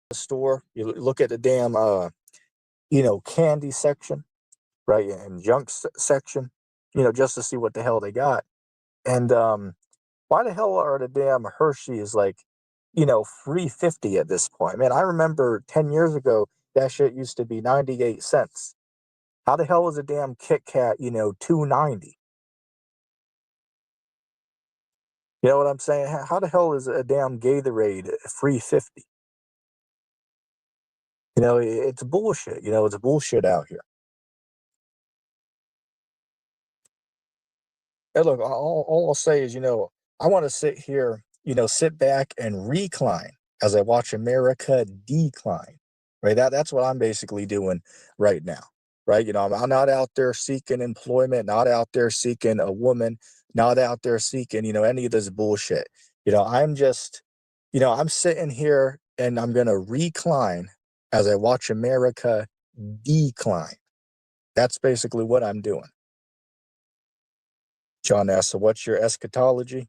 the store, you look at the damn candy section, right, and junk section, just to see what the hell they got. And why the hell are the damn Hershey's like, 350 at this point? Man, I remember 10 years ago that shit used to be 98 cents. How the hell is a damn Kit Kat, 290? You know what I'm saying? How the hell is a damn Gatorade 350? It's bullshit. It's bullshit out here. And look, all I'll say is, I want to sit here, sit back and recline as I watch America decline. Right? That's what I'm basically doing right now. Right? I'm not out there seeking employment, not out there seeking a woman, not out there seeking, any of this bullshit. I'm just, I'm sitting here and I'm gonna recline as I watch America decline. That's basically what I'm doing. John asks, so what's your eschatology?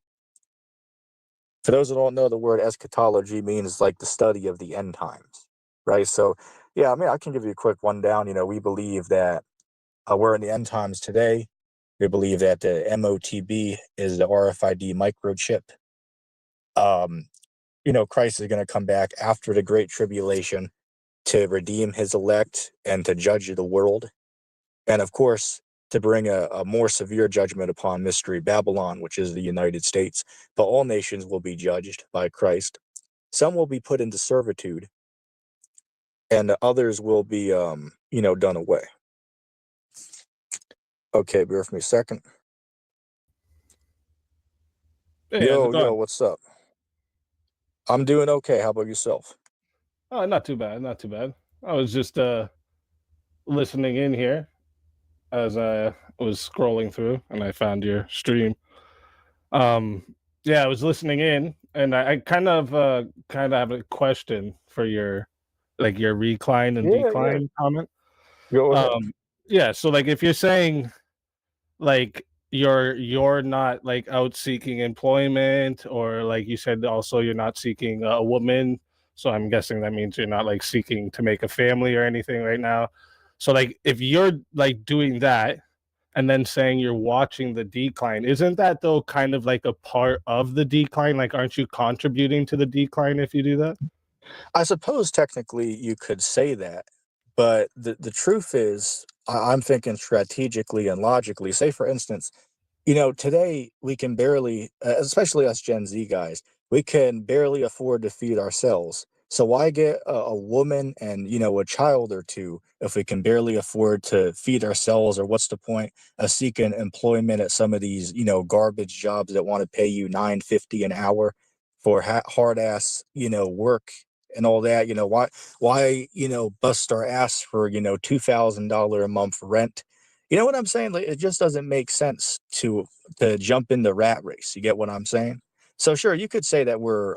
For those who don't know, the word eschatology means like the study of the end times, right? So, yeah, I mean, I can give you a quick rundown. We believe that we're in the end times today. We believe that the MOTB is the RFID microchip. Christ is going to come back after the Great Tribulation to redeem his elect and to judge the world. And of course, to bring a more severe judgment upon Mystery Babylon, which is the United States. But all nations will be judged by Christ. Some will be put into servitude, and others will be, done away. Okay, bear with me a second. Hey, how's it going? Yo, what's up? I'm doing okay. How about yourself? Oh, not too bad, not too bad. I was just listening in here as I was scrolling through and I found your stream. Um yeah, I was listening in and I kind of have a question for your recline and Yeah. decline comment. Go ahead. Yeah, so like if you're saying like you're not like out seeking employment, or like you said also you're not seeking a woman, so I'm guessing that means you're not like seeking to make a family or anything right now. So like if you're like doing that and then saying you're watching the decline, isn't that though kind of like a part of the decline? Like aren't you contributing to the decline if you do that? I suppose technically you could say that, but the truth is, I'm thinking strategically and logically. Say, for instance, today we can barely, especially us Gen Z guys, we can barely afford to feed ourselves. So why get a woman and, a child or two if we can barely afford to feed ourselves? Or what's the point of seeking employment at some of these, garbage jobs that want to pay you 9.50 an hour for hard ass, work and all that? Why, bust our ass for, $2,000 a month rent? You know what I'm saying? Like, it just doesn't make sense to jump in the rat race. You get what I'm saying? So sure, you could say that we're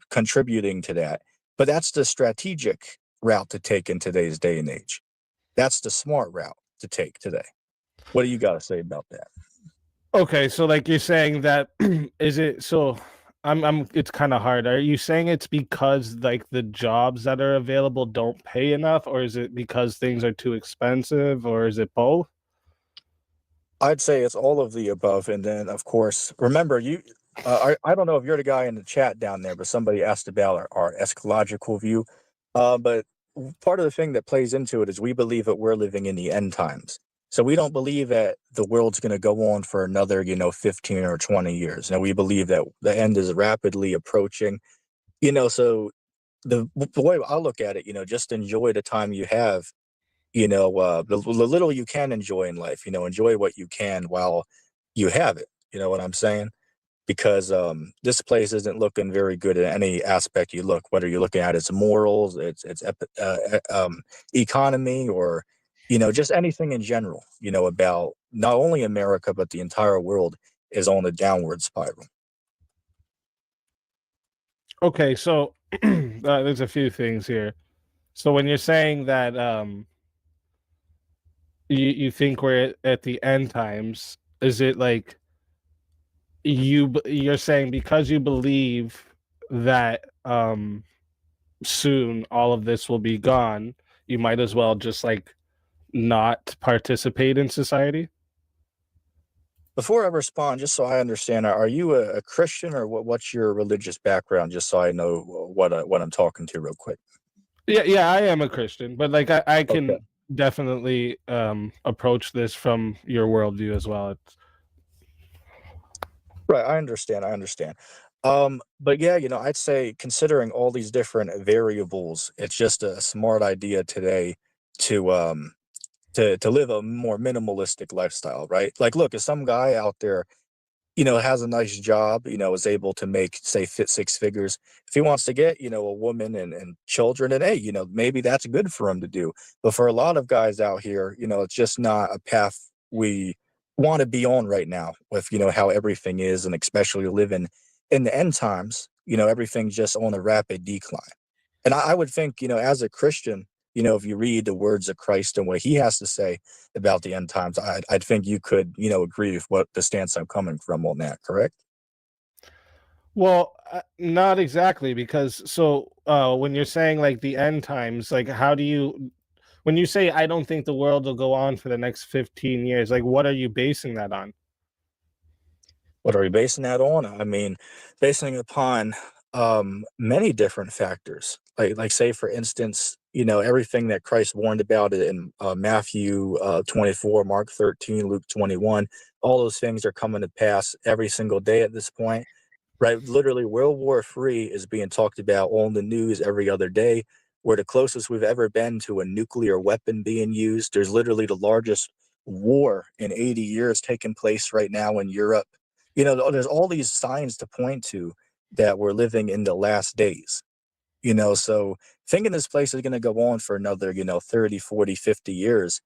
contributing to that, but that's the strategic route to take in today's day and age. That's the smart route to take today. What do you got to say about that? Okay, so like you're saying that is it so I'm it's kind of hard. Are you saying it's because like the jobs that are available don't pay enough, or is it because things are too expensive, or is it both? I'd say it's all of the above, and then of course, remember you. I don't know if you're the guy in the chat down there, but somebody asked about our eschatological view. But part of the thing that plays into it is we believe that we're living in the end times. So we don't believe that the world's going to go on for another, 15 or 20 years. Now we believe that the end is rapidly approaching. So the way I look at it, just enjoy the time you have. The little you can enjoy in life. Enjoy what you can while you have it. You know what I'm saying? Because this place isn't looking very good at any aspect you look, whether you're looking at its morals, economy, or just anything in general. About not only America but the entire world is on a downward spiral. Okay, so there's a few things here. So when you're saying that you think we're at the end times, is it like you're saying because you believe that soon all of this will be gone, you might as well just like not participate in society. Before I respond, just so I understand, are you a Christian, or what's your religious background? Just so I know what I'm talking to, real quick. Yeah, yeah, I am a Christian, but like I Okay. can definitely approach this from your worldview as well. It's, Right, I understand, I understand. But yeah, I'd say considering all these different variables, it's just a smart idea today to to live a more minimalistic lifestyle, right? Like, look, if some guy out there, has a nice job, is able to make, say, fit six figures. If he wants to get, a woman and children, and hey, maybe that's good for him to do. But for a lot of guys out here, it's just not a path we want to be on right now with, how everything is, and especially living in the end times, everything's just on a rapid decline. And I would think, as a Christian, if you read the words of Christ and what he has to say about the end times, I'd think you could, agree with what the stance I'm coming from on that, correct? well, not exactly because so when you're saying like the end times, like how do you when you say I don't think the world will go on for the next 15 years, like what are you basing that on? What are we basing that on? I mean, basing it upon many different factors. Like say for instance, everything that Christ warned about in Matthew 24, Mark 13, Luke 21, all those things are coming to pass every single day at this point. Right, literally, World War III is being talked about on the news every other day. We're the closest we've ever been to a nuclear weapon being used. There's literally the largest war in 80 years taking place right now in Europe. There's all these signs to point to that we're living in the last days. So thinking this place is going to go on for another, 30, 40, 50 years,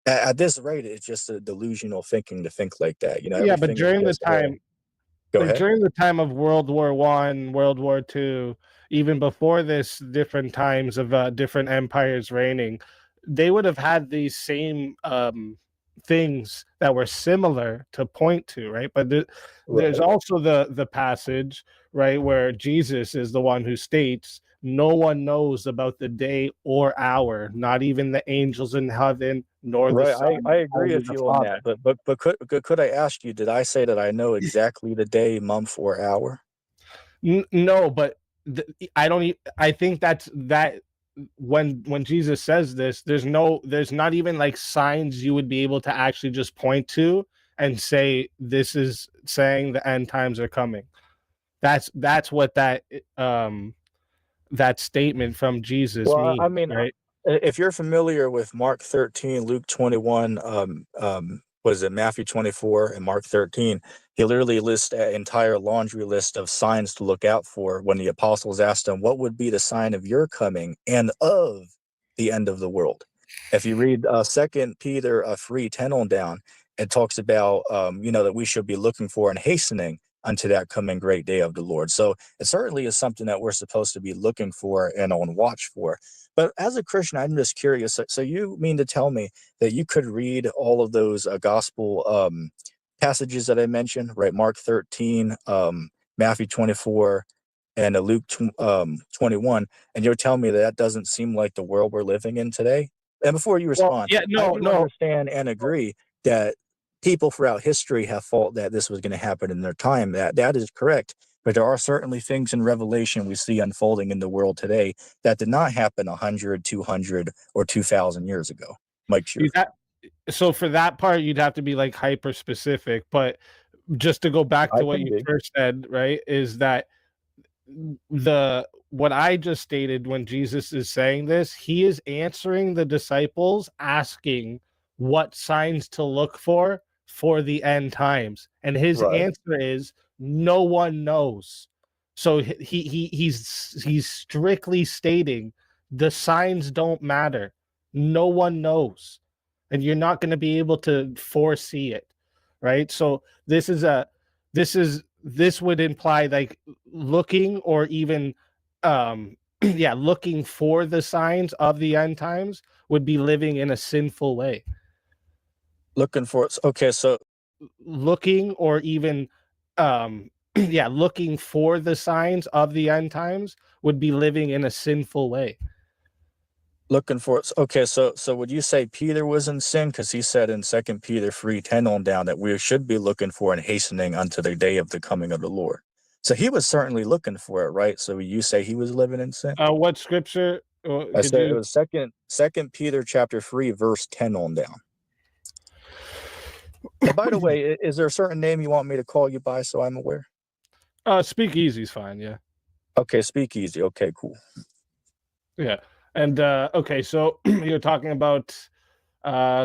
at this rate, it's just a delusional thinking to think like that. Yeah, but Everything is during the just all, time go like ahead. during the time of World War I, World War II, even before this, different times of different empires reigning, they would have had these same things that were similar to point to, right? But there's Right. also the passage, right, where Jesus is the one who states, "No one knows about the day or hour, not even the angels in heaven, nor the Right, Son, I agree only with the you on Father." that, but could I ask you, did I say that I know exactly the day, month, or hour? No, but I don't. I think that when Jesus says this, there's not even like signs you would be able to actually just point to and say this is saying the end times are coming. That's what that statement from Jesus Well, I means, mean, right? if you're familiar with Mark 13, Luke 21, was it Matthew 24 and Mark 13, he literally lists an entire laundry list of signs to look out for when the apostles asked him, what would be the sign of your coming and of the end of the world? If you read 2 Peter 3:10 on down, it talks about, that we should be looking for and hastening unto that coming great day of the Lord. So it certainly is something that we're supposed to be looking for and on watch for. But as a Christian, I'm just curious. So you mean to tell me that you could read all of those gospel passages that I mentioned, right? Mark 13, Matthew 24, and Luke 21, and you're telling me that that doesn't seem like the world we're living in today? And before you Well, respond, yeah, I no, do no. understand and agree that people throughout history have thought that this was going to happen in their time. That is correct. But there are certainly things in Revelation we see unfolding in the world today that did not happen 100, 200, or 2,000 years ago. Mike You Sure. got so for that part, you'd have to be like hyper specific. But just to go back I to what can you be. first said, right, is that the what I just stated when Jesus is saying this, he is answering the disciples asking what signs to look for the end times. And his Right. answer is no one knows. So he's strictly stating the signs don't matter. No one knows. And you're not going to be able to foresee it, right? So this would imply like looking or even yeah, looking for the signs of the end times would be living in a sinful way. Looking for, okay, so Looking or even yeah, looking for the signs of the end times would be living in a sinful way. Looking for okay, so would you say Peter was in sin? Because he said in 2 Peter 3:10 on down that we should be looking for and hastening unto the day of the coming of the Lord. So he was certainly looking for it, right? So you say he was living in sin? What scripture I could said it you? was second Peter chapter 3, verse 10 on down. And by the way, is there a certain name you want me to call you by so I'm aware? Speak easy's fine. Yeah. Okay, speak easy. Okay, cool. Yeah. And okay, so you're talking about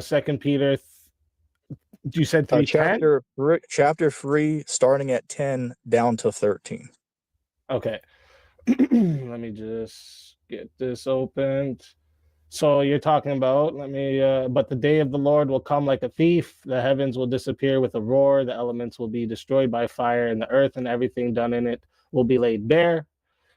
Second Peter. You said 3:10. Chapter 3, starting at 10 down to 13. Okay. Let me just get this opened. So you're talking about, but the day of the Lord will come like a thief. The heavens will disappear with a roar. The elements will be destroyed by fire, and the earth and everything done in it will be laid bare.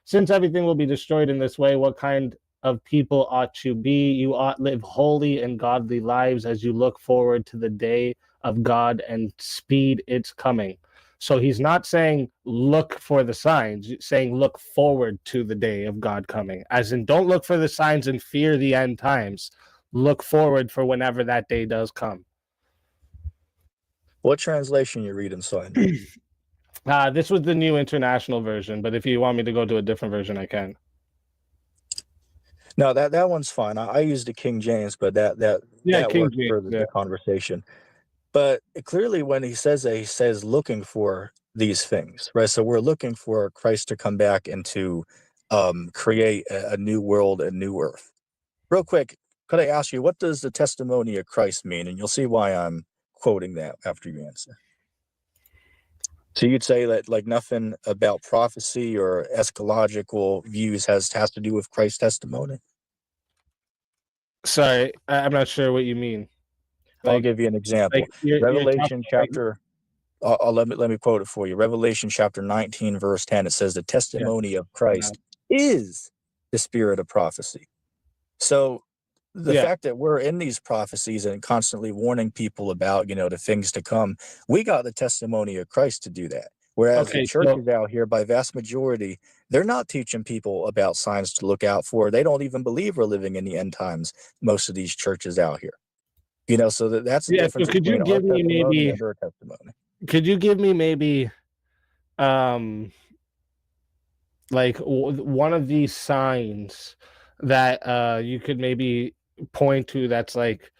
Since everything will be destroyed in this way, what kind of people ought you be? You ought live holy and godly lives as you look forward to the day of God and speed its coming. So he's not saying look for the signs, he's saying look forward to the day of God coming. As in, don't look for the signs and fear the end times. Look forward for whenever that day does come. What translation you reading, son? This was the New International Version, but if you want me to go to a different version, I can. No, that one's fine. I use the King James, but that King works James. for the conversation. But clearly, when he says that, he says looking for these things, right? So we're looking for Christ to come back and to create a new world, a new earth. Real quick, could I ask you, what does the testimony of Christ mean? And you'll see why I'm quoting that after you answer. So you'd say that like nothing about prophecy or eschatological views has to do with Christ's testimony? Sorry, I'm not sure what you mean. I'll give you an example. Revelation chapter, let me quote it for you. Revelation chapter 19, verse 10, it says the testimony of Christ is the spirit of prophecy. So the fact that we're in these prophecies and constantly warning people about, the things to come, we got the testimony of Christ to do that. Whereas the churches out here, by vast majority, they're not teaching people about signs to look out for. They don't even believe we're living in the end times, most of these churches out here. So that's the difference between our testimony and their testimony. Could you give me maybe like one of these signs that you could maybe point to that's like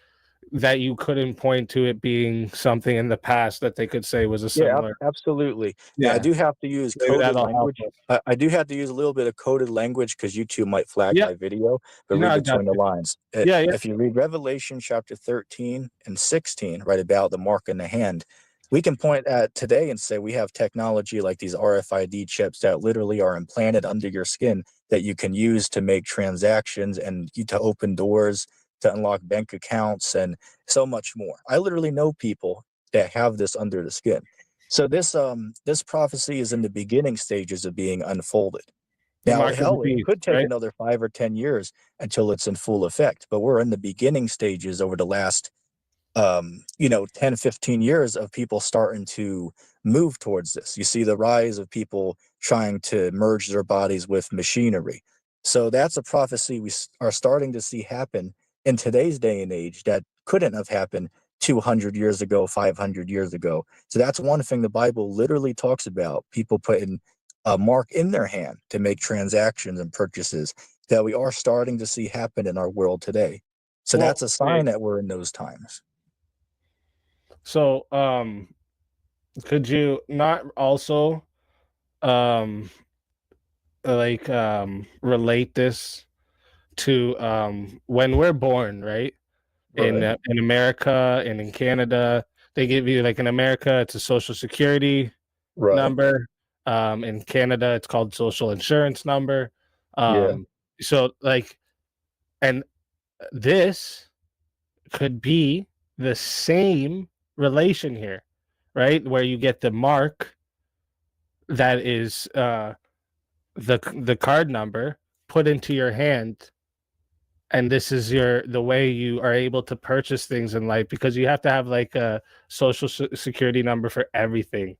that you couldn't point to it being something in the past that they could say was a similar? Yeah, absolutely. Now, I do have to use coded language. I do have to use a little bit of coded language because YouTube might flag my video, but read between the lines. If you read Revelation chapter 13 and 16, right, about the mark in the hand, we can point at today and say we have technology like these RFID chips that literally are implanted under your skin that you can use to make transactions and to open doors, to unlock bank accounts, and so much more. I literally know people that have this under the skin. So this prophecy is in the beginning stages of being unfolded. Now, hell, it could take another 5 or 10 years until it's in full effect, but we're in the beginning stages over the last 10, 15 years of people starting to move towards this. You see the rise of people trying to merge their bodies with machinery. So that's a prophecy we are starting to see happen in today's day and age that couldn't have happened 200 years ago, 500 years ago. So that's one thing the Bible literally talks about, people putting a mark in their hand to make transactions and purchases that we are starting to see happen in our world today. So that's a sign that we're in those times. So, could you not also, relate this to when we're born, right? In America and in Canada, they give you like in America, it's a social security number. In Canada, it's called social insurance number. So like, and this could be the same relation here, right? Where you get the mark that is the card number put into your hand, and this is the way you are able to purchase things in life, because you have to have like a social security number for everything,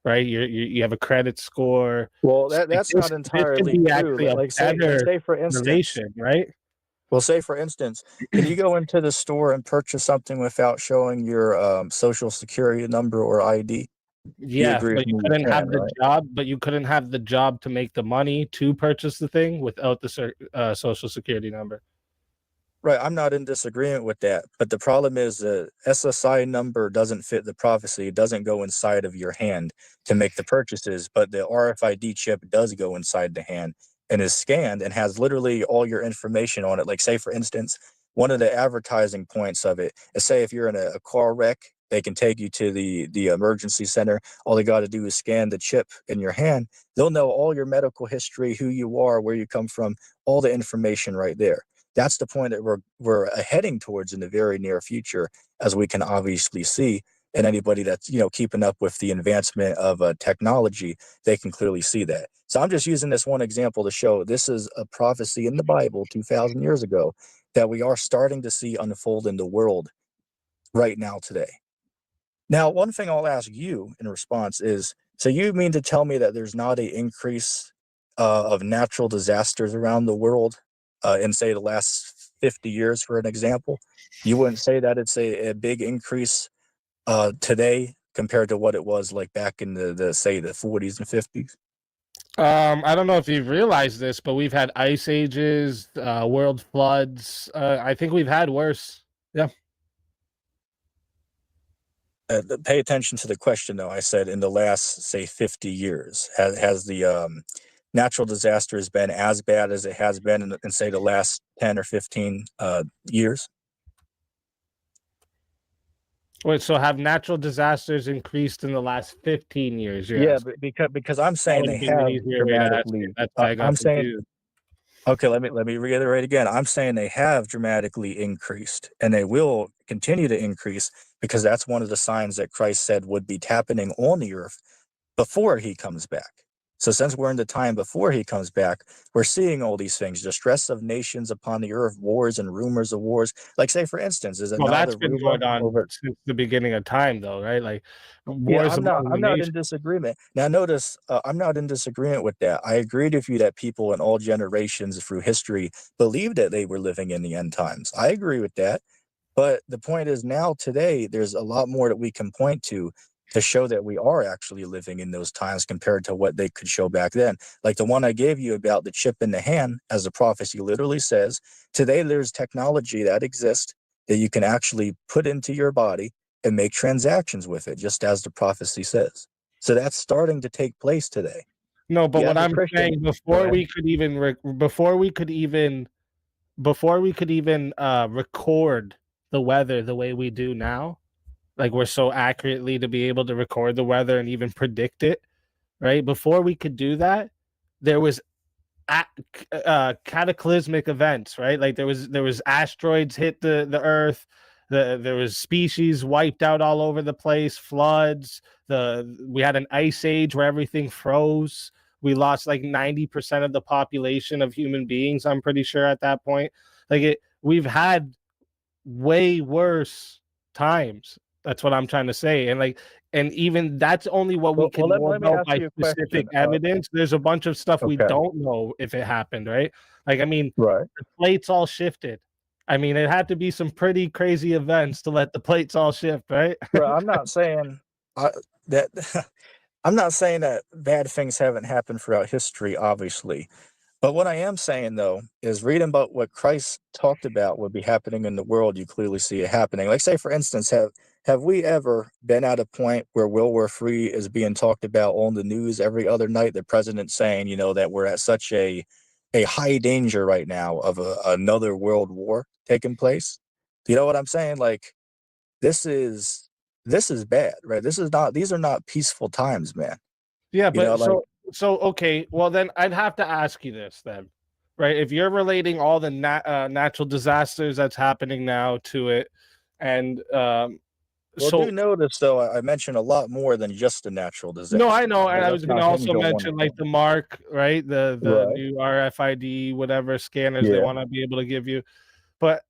right? You have a credit score. Well, So like that's not this could entirely be true. actually a Like better say for instance, relation, right? say for instance, can you go into the store and purchase something without showing your social security number or ID? You Yeah, agree with but you me? You couldn't can, have the right? job, but you couldn't have the job to make the money to purchase the thing without the social security number. Right, I'm not in disagreement with that, but the problem is the SSI number doesn't fit the prophecy. It doesn't go inside of your hand to make the purchases, but the RFID chip does go inside the hand and is scanned and has literally all your information on it. Like, say, for instance, one of the advertising points of it is, say, if you're in a car wreck, they can take you to the emergency center. All they got to do is scan the chip in your hand. They'll know all your medical history, who you are, where you come from, all the information right there. That's the point that we're heading towards in the very near future, as we can obviously see. And anybody that's keeping up with the advancement of technology, they can clearly see that. So I'm just using this one example to show this is a prophecy in the Bible 2,000 years ago that we are starting to see unfold in the world right now today. Now, one thing I'll ask you in response is, so you mean to tell me that there's not an increase of natural disasters around the world in, say, the last 50 years, for an example? You wouldn't say that it's a big increase today compared to what it was like back in the say, the 40s and 50s? I don't know if you've realized this, but we've had ice ages, world floods. I think we've had worse. Yeah. Pay attention to the question, though. I said in the last, say, 50 years, has the natural disasters been as bad as it has been in say, the last 10 or 15 years? Wait, so have natural disasters increased in the last 15 years? You're Yeah, asking. but because I'm That saying would they have been an have easier way to ask it. dramatically. That's why I got I'm saying confused. okay. Let me reiterate again. I'm saying they have dramatically increased, and they will continue to increase because that's one of the signs that Christ said would be happening on the earth before he comes back. So since we're in the time before he comes back, we're seeing all these things: distress of nations upon the earth, wars and rumors of wars. Like, say for instance, is it Well, not that's the been rumor going on over? since the beginning of time, though, right? Like Yeah, wars among I'm the not in nations. disagreement. Now notice, I'm not in disagreement with that. I agreed with you that people in all generations through history believed that they were living in the end times. I agree with that. But the point is, now today, there's a lot more that we can point to show that we are actually living in those times compared to what they could show back then. Like the one I gave you about the chip in the hand, as the prophecy literally says, today there's technology that exists that you can actually put into your body and make transactions with it, just as the prophecy says. So that's starting to take place today. No, but You what have a I'm Christian. saying Go before ahead. we could even record the weather the way we do now, like we're so accurately to be able to record the weather and even predict it, right? Before we could do that, there was cataclysmic events, right? Like there was asteroids hit the earth, there was species wiped out all over the place, floods, we had an ice age where everything froze. We lost like 90% of the population of human beings, I'm pretty sure at that point. We've had way worse times. That's what I'm trying to say. And even that's only what we Well, can know let me about ask by you a specific question. evidence. There's a bunch of stuff we Okay. don't know if it happened, right? Like, I mean, Right. the plates all shifted. I mean, it had to be some pretty crazy events to let the plates all shift, right? Bro, I'm not saying I, that I'm not saying that bad things haven't happened throughout history, obviously. But what I am saying though is reading about what Christ talked about would be happening in the world, you clearly see it happening. Like, say for instance, have we ever been at a point where World War III is being talked about on the news every other night? The president saying, that we're at such a high danger right now of another world war taking place. You know what I'm saying? Like, this is this is bad, right? These are not peaceful times, man. Yeah, You know, but like, so okay, well then I'd have to ask you this then, right? If you're relating all the natural disasters that's happening now to it, and well, do so notice though, I mentioned a lot more than just the natural no, I disasters. know, and I Let's was going to not hinge also on one mention like thing. the mark, right? The Right. new RFID whatever scanners they Yeah. want to be able to give you. But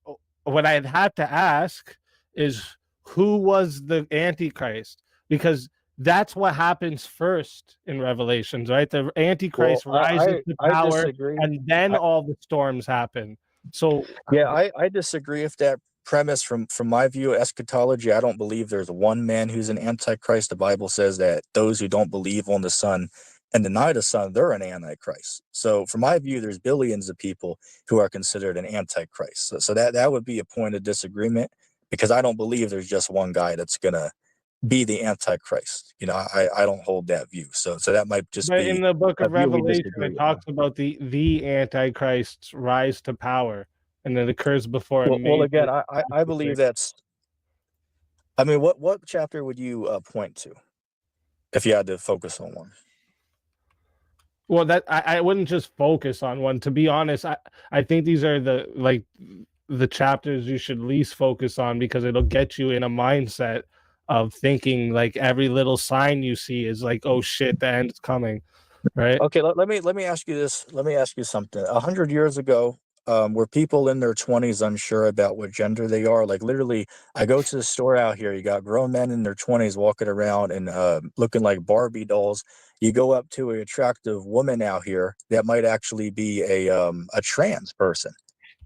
what I'd have to ask is who was the Antichrist? Because that's what happens first in Revelations, right? The Antichrist Well, rises to I power, disagree. and then all the storms happen. So Yeah, I disagree with that premise from my view of eschatology. I don't believe there's one man who's an antichrist. The Bible says that those who don't believe on the Son and deny the Son, they're an antichrist. So from my view, there's billions of people who are considered an antichrist. So that would be a point of disagreement, because I don't believe there's just one guy that's gonna be the antichrist. I don't hold that view. So that might just but in be the book a of view we Revelation, disagree it on. talks about the Antichrist's rise to power, and it occurs before a Well, again, major I believe cataclysm. that's. I mean, what chapter would you point to if you had to focus on one? Well, that I wouldn't just focus on one. To be honest, I think these are the chapters you should least focus on, because it'll get you in a mindset of thinking like every little sign you see is like, oh shit, the end's coming, right? Okay, let me ask you this. Let me ask you something. 100 years ago, were people in their 20s unsure about what gender they are? Like literally, I go to the store out here. You got grown men in their 20s walking around and looking like Barbie dolls. You go up to an attractive woman out here that might actually be a trans person.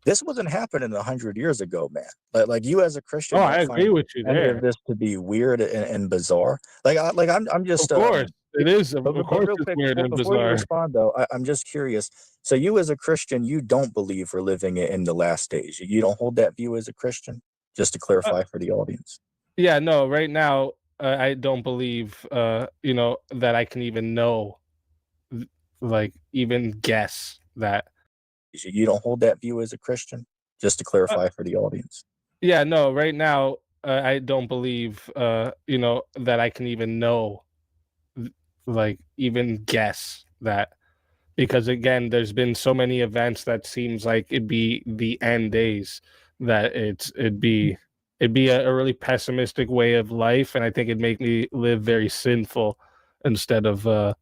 This wasn't happening 100 years ago, man. Like you as a Oh, Christian I don't agree find with you any of there. this to be weird and bizarre. I'm Of just course, it is. Of but course, real it's quick, weird and before you bizarre. respond though, I'm just curious. So you as a Christian, you don't believe we're living in the last days. You don't hold that view as a Christian. Just to Uh, clarify for the audience. yeah, no, right now, I don't believe, that I can even know, like, even guess that. You don't hold that view as a Christian. Just to Uh, clarify for the audience. yeah, no, right now, I don't believe, that I can even know, like, even guess that, because again, there's been so many events that seems like it'd be the end days, that it'd be a really pessimistic way of life, and I think it'd make me live very sinful instead of the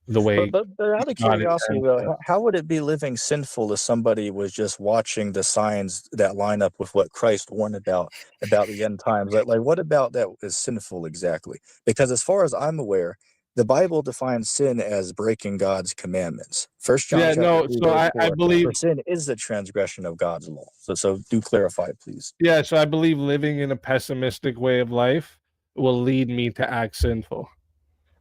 But way but out of God curiosity intends though, it. how would it be living sinful if somebody was just watching the signs that line up with what Christ warned about the end times? Like what about that is sinful exactly? Because as far as I'm aware, the Bible defines sin as breaking God's commandments. First John Yeah, chapter no, 3 so verse I 4. For believe, sin is the transgression of God's law. So do clarify, please. yeah, so I believe living in a pessimistic way of life will lead me to act sinful.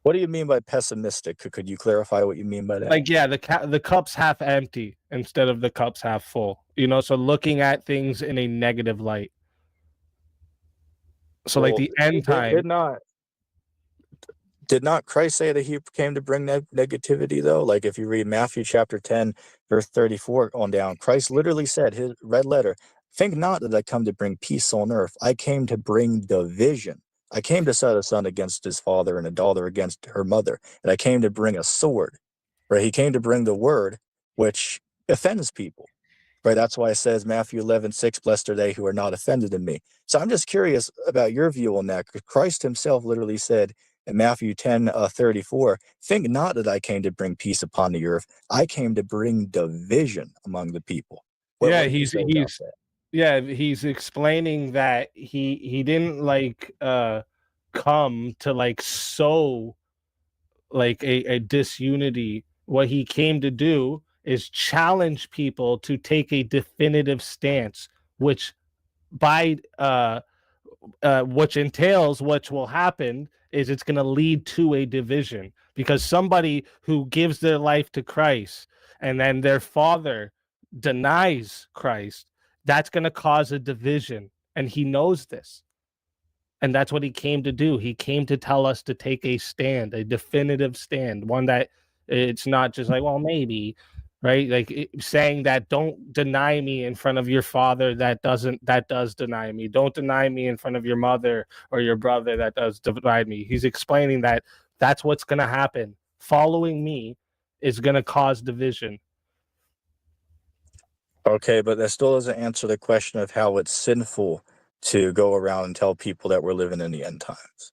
What do you mean by pessimistic? Could you clarify what you mean by that? Like, yeah, the cup's half empty instead of the cup's half full. So looking at things in a negative light. So like Well, the end did time. not Christ say that he came to bring negativity though? Like if you read Matthew chapter 10, verse 34 on down, Christ literally said, his red letter, think not that I come to bring peace on earth. I came to bring division. I came to set a son against his father and a daughter against her mother. And I came to bring a sword, right? He came to bring the word, which offends people. Right. That's why it says Matthew 11:6, blessed are they who are not offended in me. So I'm just curious about your view on that. 'Cause Christ himself literally said in Matthew 10, 34, think not that I came to bring peace upon the earth. I came to bring division among the people. What Yeah, do you say about he's that? yeah, he's explaining that he didn't like come to like sow like a disunity. What he came to do is challenge people to take a definitive stance, which by which entails what will happen is it's going to lead to a division, because somebody who gives their life to Christ and then their father denies Christ, that's going to cause a division, and he knows this, and that's what he came to do. He came to tell us to take a stand, a definitive stand, one that it's not just like, well, maybe, right? Like saying that don't deny me in front of your father that does deny me. Don't deny me in front of your mother or your brother that does deny me. He's explaining that that's what's going to happen. Following me is going to cause division. Okay, but that still doesn't answer the question of how it's sinful to go around and tell people that we're living in the end times.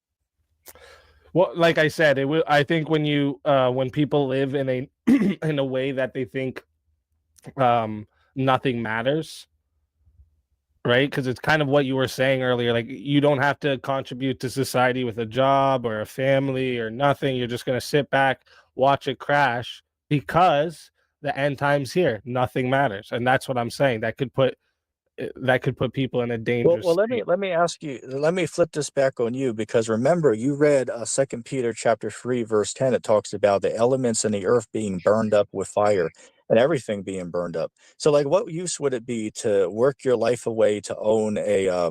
Well, like I said, I think when people live in a in a way that they think nothing matters, right? Because it's kind of what you were saying earlier. Like, you don't have to contribute to society with a job or a family or nothing. You're just going to sit back, watch it crash because the end time's here. Nothing matters. And that's what I'm saying. That could put people in a dangerous Well, let me state. let me ask you. Let me flip this back on you because remember, you read Second Peter chapter 3 verse 10. It talks about the elements in the earth being burned up with fire and everything being burned up. So, like, what use would it be to work your life away to own a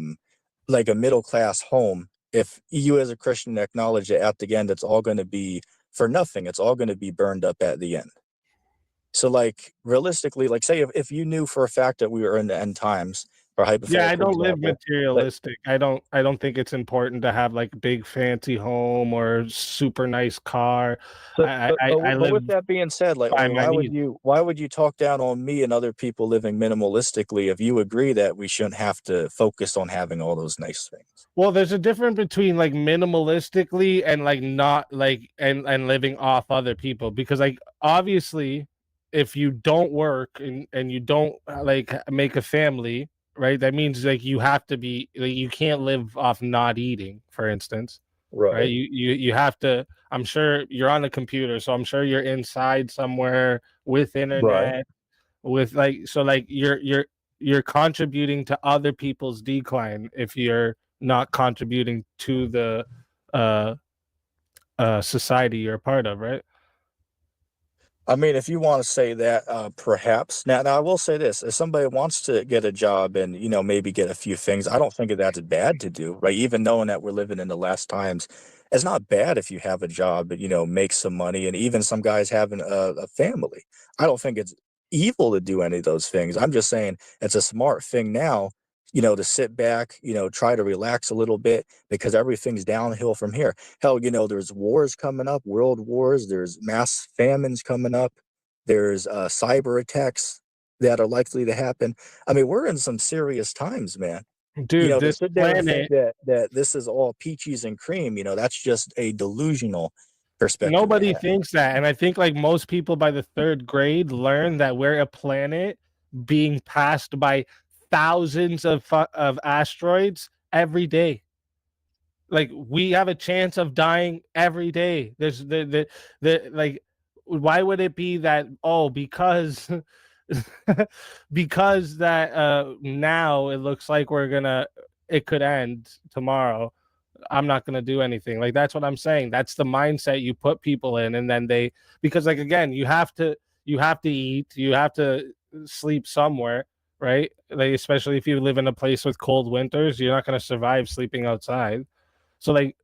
like a middle class home if you as a Christian acknowledge that at the end it's all going to be for nothing? It's all going to be burned up at the end. So, like, realistically, like, say if you knew for a fact that we were in the end times, for a Yeah, I hypothetical don't live example, but materialistic. I don't think it's important to have like big fancy home or super nice car. but I but I, but I but live with that being said, like, I by mean, my needs. why would you talk down on me and other people living minimalistically if you agree that we shouldn't have to focus on having all those nice things? Well, there's a difference between like minimalistically and like not like and living off other people, because like obviously if you don't work and you don't like make a family, right? That means like you have to be like you can't live off not eating, for instance, right? Right, You have to. I'm sure you're on a computer, so I'm sure you're inside somewhere with right. internet, with like so like you're contributing to other people's decline if you're not contributing to the uh society you're a part of, right? I mean, if you want to say that, perhaps. Now, I will say this: if somebody wants to get a job and maybe get a few things, I don't think that that's bad to do, right? Even knowing that we're living in the last times, it's not bad if you have a job and make some money, and even some guys having a family. I don't think it's evil to do any of those things. I'm just saying it's a smart thing now, to sit back, try to relax a little bit because everything's downhill from here. Hell, there's wars coming up, world wars, there's mass famines coming up, there's cyber attacks that are likely to happen. I mean, we're in some serious times, man. Dude, To this sit there and think planet, that this is all peaches and cream, that's just a delusional perspective to nobody have. thinks that. And I think like most people by the third grade learn that we're a planet being passed by thousands of asteroids every day. Like, we have a chance of dying every day. There's the like, why would it be that, oh, because because that now it looks like it could end tomorrow, I'm not gonna do anything. Like, that's what I'm saying. That's the mindset you put people in, and then because like again, you have to eat, you have to sleep somewhere, right? Like, especially if you live in a place with cold winters, you're not gonna survive sleeping outside. So like,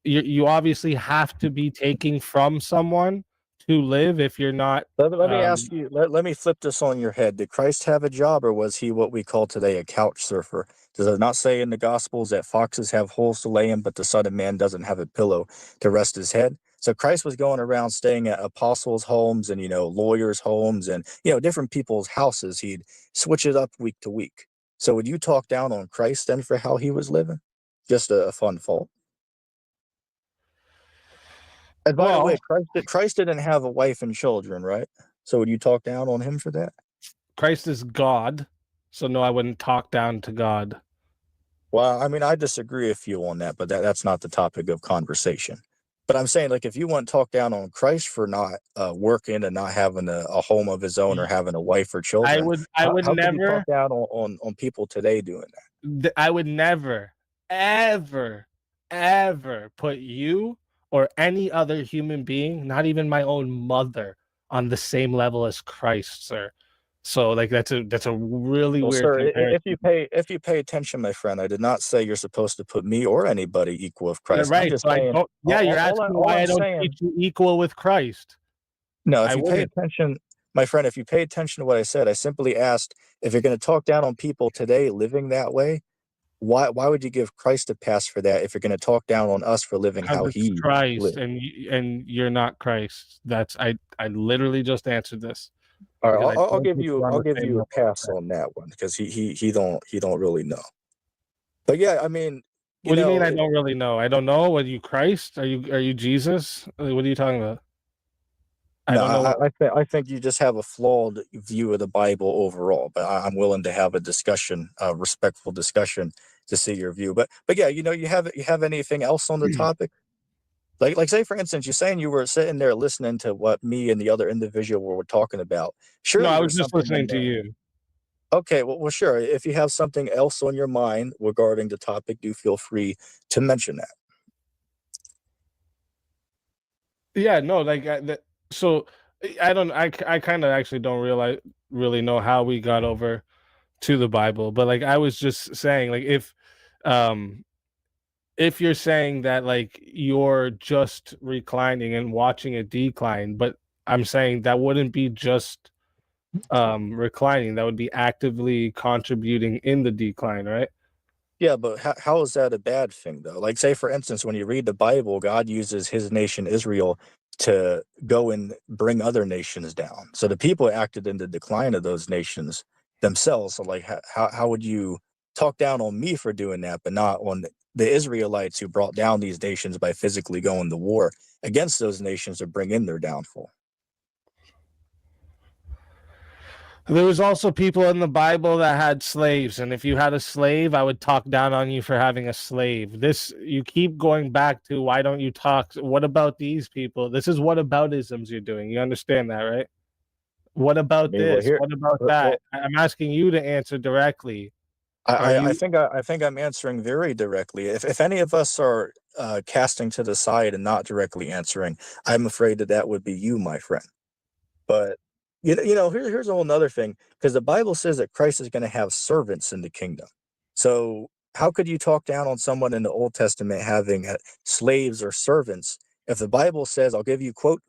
you obviously have to be taking from someone to live if you're not. Let me ask um you, let me flip this on your head. Did Christ have a job or was he what we call today a couch surfer? Does it not say in the Gospels that foxes have holes to lay in, but the Son of Man doesn't have a pillow to rest his head? So Christ was going around staying at apostles' homes and, lawyers' homes and, different people's houses. He'd switch it up week to week. So would you talk down on Christ then for how he was living? Just a fun fault. And by the well, way, Christ didn't have a wife and children, right? So would you talk down on him for that? Christ is God, so no, I wouldn't talk down to God. Well, I mean, I disagree with you on that, but that's not the topic of conversation. But I'm saying, like, if you want to talk down on Christ for not working and not having a home of his own or having a wife or I children, would I would how could you talk never down on people today doing that? I would never, ever, ever put you or any other human being, not even my own mother, on the same level as Christ, sir. So like, that's a really Well, weird sir, comparison. if you pay attention, my friend, I did not say you're supposed to put me or anybody equal with Christ. I'm Right. just So I saying, don't. Yeah, you're asking me all why I'm I don't saying. treat you equal with Christ. No, if I you pay wouldn't. attention, my friend, if you pay attention to what I said, I simply asked if you're going to talk down on people today living that way, why would you give Christ a pass for that if you're going to talk down on us for living Because how it's he Christ, lived? and you're not Christ. That's I literally just answered this All right, because I don't put you on I'll the give same you a level as pass Christ. on that one because he don't really know. But yeah, I mean, you What do you mean know, I don't really know? I don't know. Are you Christ? Are you Jesus? What are you talking about? I No, don't know what. I think you just have a flawed view of the Bible overall. But I'm willing to have a discussion, a respectful discussion, to see your view. But yeah, you have anything else on the topic? Like say for instance, you're saying you were sitting there listening to what me and the other individual were talking about. No, Surely I was there's just something in listening to there. you. Okay, well, sure. If you have something else on your mind regarding the topic, do feel free to mention that. Yeah, no, like so I don't. I kind of actually don't realize really know how we got over to the Bible, but like I was just saying, like um if you're saying that like you're just reclining and watching it decline, but I'm saying that wouldn't be just reclining, that would be actively contributing in the decline, right? Yeah, but how is that a bad thing though? Like say for instance, when you read the Bible, God uses his nation Israel to go and bring other nations down. So the people acted in the decline of those nations themselves. So like how would you talk down on me for doing that, but not on the Israelites who brought down these nations by physically going to war against those nations to bring in their downfall? There was also people in the Bible that had slaves, and if you had a slave, I would talk down on you for having a slave. This you keep going back to, why don't you talk? What about these people? This is whataboutisms you're doing. You understand that, right? What I about mean, well this? here What about well that? I'm asking you to answer directly. Are you I think I'm answering very directly. If any of us are casting to the side and not directly answering, I'm afraid that that would be you, my friend. But here's a whole nother thing, because the Bible says that Christ is going to have servants in the kingdom. So how could you talk down on someone in the Old Testament having slaves or servants if the Bible says, I'll give you quote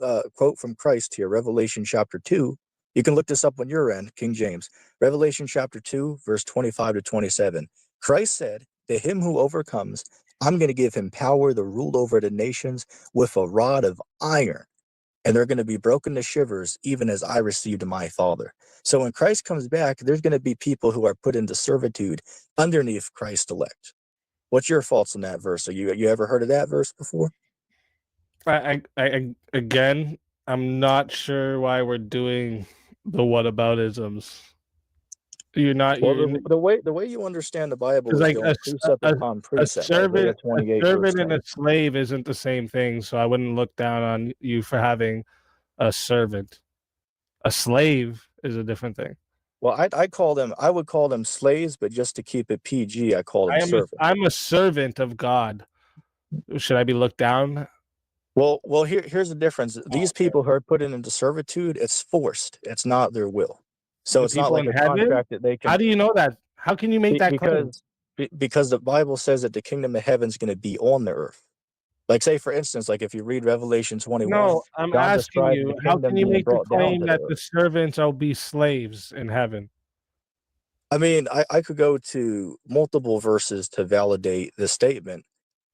from Christ here, Revelation chapter 2. You can look this up on your end, King James. Revelation chapter 2, verse 25 to 27. Christ said, to him who overcomes, I'm going to give him power to rule over the nations with a rod of iron, and they're going to be broken to shivers, even as I received my Father. So when Christ comes back, there's going to be people who are put into servitude underneath Christ's elect. What's your thoughts on that verse? You ever heard of that verse before? again, I'm not sure why we're doing the whataboutisms. You're not Well, you're the way you understand the Bible because is like going precept upon precept. Isaiah a 28 verse servant and 10. a slave isn't the same thing, so I wouldn't look down on you for having a servant. A slave is a different thing. Well, I would call them slaves, but just to keep it PG, I call them servants. I'm a servant of God. Should I be looked down? Well, here's the difference. These people who are put into servitude, it's forced. It's not their will. So The it's not people like in a heaven? contract that they How can do you know that? How can you make that claim? because the Bible says that the kingdom of heaven is going to be on the earth. Like say for instance, like if you read Revelation 21, No, I'm John asking describes the you, how kingdom can you being make the brought down claim to the that the earth. servants will be slaves in heaven? I mean, I could go to multiple verses to validate this statement,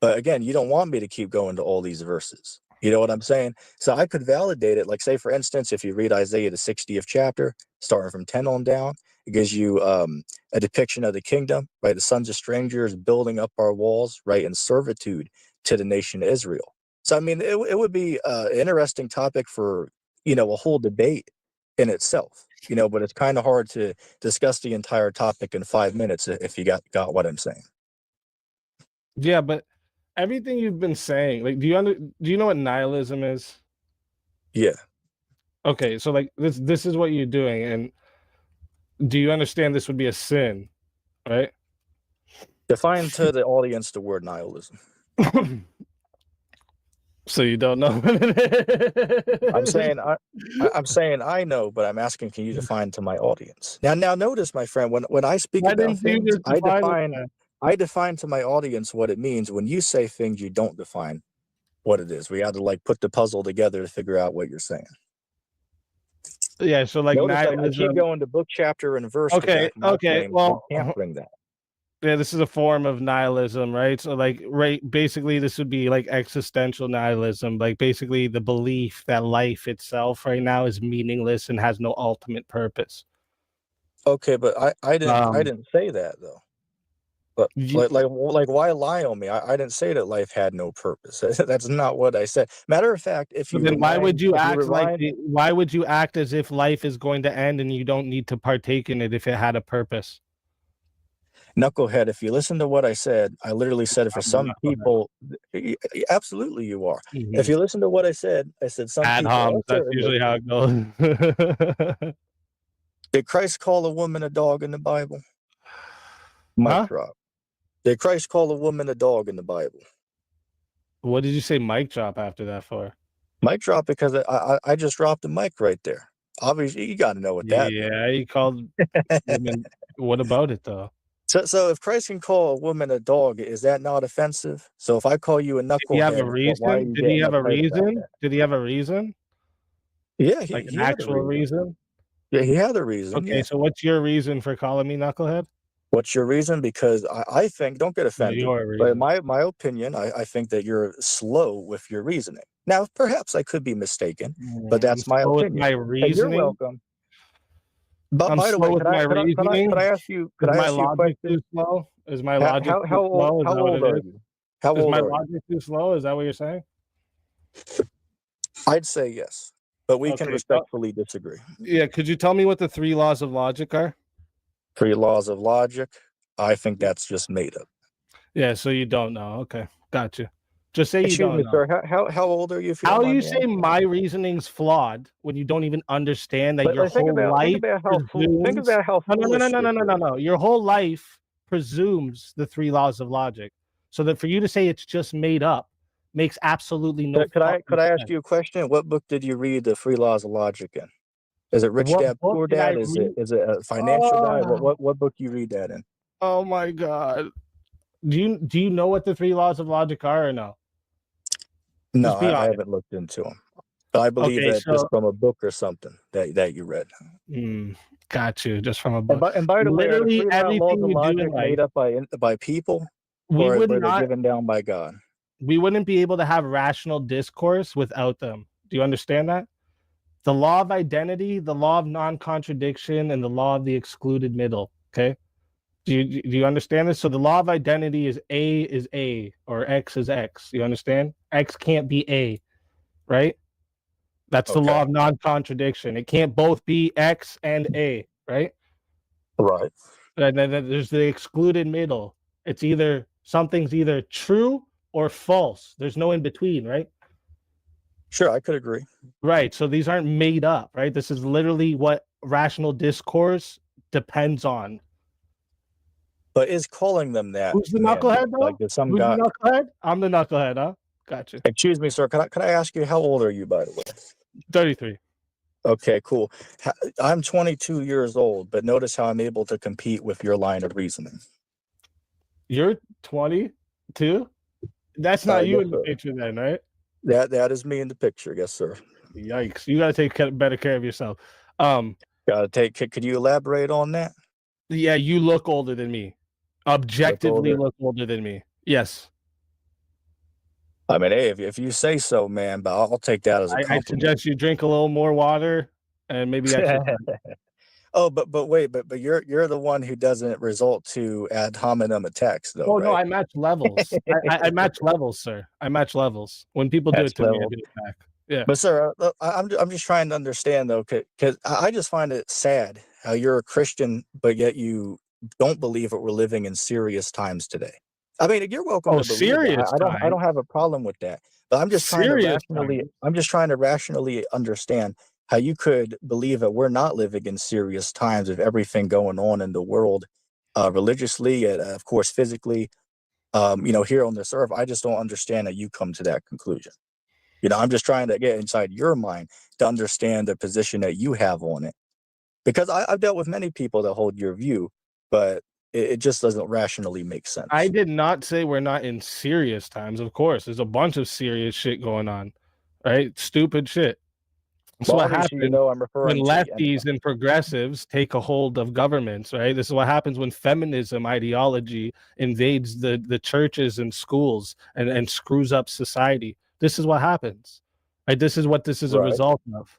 but again, you don't want me to keep going to all these verses. You know what I'm saying? So I could validate it. Like, say, for instance, if you read Isaiah, the 60th chapter, starting from 10 on down, it gives you a depiction of the kingdom, right? The sons of strangers building up our walls, right, in servitude to the nation of Israel. So, I mean, it would be an interesting topic for, a whole debate in itself, but it's kind of hard to discuss the entire topic in 5 minutes if you got what I'm saying. Yeah, but everything you've been saying, like, do you know what nihilism is? Yeah. Okay, so like this is what you're doing, and do you understand this would be a sin, right? Define to the audience the word nihilism. So you don't know. I'm saying I'm saying I know, but I'm asking, can you define to my audience? Now notice, my friend, when I speak Why about didn't you things, just define it then? I define to my audience what it means. When you say things, you don't define what it is. We had to like put the puzzle together to figure out what you're saying. Yeah, so like Notice I keep nihilism. going to book, chapter, and verse to Okay, back my okay. claim. You Well, can't bring that. yeah, this is a form of nihilism, right? So like right basically this would be like existential nihilism, like basically the belief that life itself right now is meaningless and has no ultimate purpose. Okay, but I Um didn't say that though. But You, why lie on me? I didn't say that life had no purpose. That's not what I said. Matter of fact, so then why would you if you act like rewind, why would you act as if life is going to end and you don't need to partake in it if it had a purpose? knucklehead, if you listen to what I said, I literally said it for I'm the some knucklehead. people. Absolutely, you are. If Mhm. you listen to what I said some Ad people are homs. That's certainly. usually how it goes. Did Christ call a woman a dog in the Bible? Mic Huh? drop. Did Christ call a woman a dog in the Bible? What did you say mic drop after that for? Mic drop because I just dropped the mic right there. Obviously, you got to know what that means. Yeah, he called women. What about it though? So if Christ can call a woman a dog, is that not offensive? So if I call you a Did he have a knucklehead, why are reason? you Did he getting have a uptight about reason? that? Did he have a reason? Yeah, Like an he had a actual reason. reason? Yeah, he had a reason. Okay, Yeah. so what's your reason for calling me knucklehead? What's your reason? Because I think, don't get No, offended, your but in reason. my opinion, I think that you're slow with your reasoning. Now, perhaps I could be mistaken, but I'm that's my slow with opinion. my And you're reasoning. welcome. But I'm by the slow way, with my could I reasoning. ask you Is my a logic too question? slow? Is my logic too slow? Is How that what old it are is? you? How Is old my are you? logic too slow? Is that what you're saying? I'd say yes, but we can Okay. respectfully disagree. Yeah. Could you tell me what the 3 laws of logic are? 3 laws of logic. I think that's just made up. Yeah. So you don't know. Okay. Gotcha. Just say you Excuse don't me, know. sir. How old are you, if you How don't do mind you me say asking? my reasoning's flawed when you don't even understand that your Think whole life presumes? about how No, no, no, no, foolish no, this no, no, no, is. no. Your whole life presumes the 3 laws of logic. So that for you to say it's just made up makes absolutely no Could fucking I ask sense. you a question? What book did you read the 3 laws of logic in? Is it Rich What Dad book Poor did I Dad? read? Is it a financial guy? Oh, What book you read that in? oh my god. Do you know what the 3 laws of logic are or no? No, Just be I honest. haven't looked into them. But I believe Okay, that just so from a book or something that you read. got you. Just from a book. And by the way, are the Literally laws everything of you do in logic life, made up by people, we or would were they not given down by God? we wouldn't be able to have rational discourse without them. Do you understand that? The law of identity, the law of non-contradiction, and the law of the excluded middle. Okay. Do you understand this? So the law of identity is A or X is X. You understand? X can't be A, right? That's the law Okay, of non-contradiction. It can't both be X and A, right? right. And then there's the excluded middle. It's either something's either true or false. There's no in between, right? Sure, I could agree. Right. So these aren't made up, right? This is literally what rational discourse depends on. But is calling them that Who's the man knucklehead, made? Like, though? there's some Who's the guy. knucklehead? I'm the knucklehead, huh? Gotcha. Excuse me, sir. Can I ask you how old are you, by the way? 33. Okay, cool. I'm 22 years old, but notice how I'm able to compete with your line of reasoning. You're 22? That's not you Yes, in the sir. picture then, right? That is me in the picture. Yes, sir. Yikes. You got to take better care of yourself. Gotta take. Could you elaborate on that? Yeah, you look older than me. Objectively Older. look older than me. Yes. I mean, hey, if you say so, man, but I'll take that as a I compliment. suggest you drink a little more water and maybe exercise. Oh, but wait, but you're the one who doesn't resort to ad hominem attacks, though, Oh, no, right? I match levels. I match levels, sir. I match levels. When people do That's it to me, I level. do it back. Yeah. But sir, I'm just trying to understand though, because I just find it sad how you're a Christian, but yet you don't believe that we're living in serious times today. I mean, you're welcome Oh, to believe that. serious I time. don't have a problem with that. But Serious time. I'm just trying to rationally understand how you could believe that we're not living in serious times with everything going on in the world, religiously and of course physically. Here on this earth, I just don't understand that you come to that conclusion. I'm just trying to get inside your mind to understand the position that you have on it. Because I've dealt with many people that hold your view, but it just doesn't rationally make I sense. did not say we're not in serious times. Of course, there's a bunch of serious shit going on, right? Stupid shit. This is Well, what obviously, happens I'm when referring to the end lefties and progressives take a hold of governments, right? This is what happens when feminism ideology invades the churches and schools and screws up society. This is what happens, right? This is what this is a right. result of,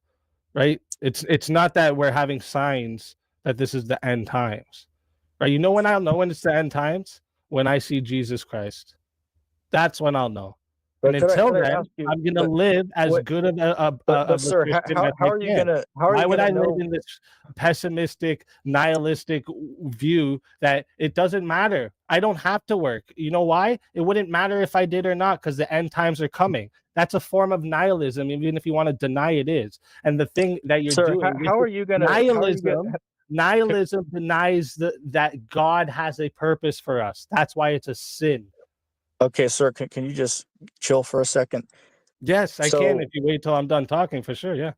right? It's not that we're having signs that this is the end times, right? You know when I'll know when it's the end times? when I see Jesus Christ. That's when I'll know. But And until could I then, ask you? I'm gonna But live as what? good of But of a sir, Christian as how I are you can. gonna Why would I live know? in this pessimistic, nihilistic view that it doesn't matter? I don't have to work. You know why? It wouldn't matter if I did or not, because the end times are coming. That's a form of nihilism, even if you want to deny it is. And the thing that you're Sir, doing, how are you gonna? How are you gonna? nihilism denies that God has a purpose for us. That's why it's a sin. Okay, sir, can you just chill for a second? Yes, I can So, if you wait till I'm done talking for sure. Yeah.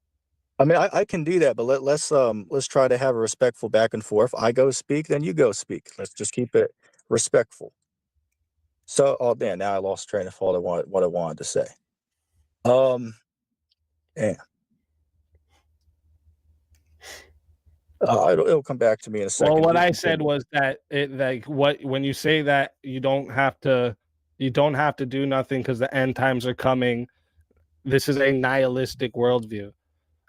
I mean, I can do that, but let's try to have a respectful back and forth. I go speak, then you go speak. Let's just keep it respectful. So, oh man, now I lost train of thought of what I wanted to say. Um, yeah, it'll come back to me in a Well, second. what You I said continue. was that it like what when you say that you don't have to do nothing because the end times are coming. This is a nihilistic worldview.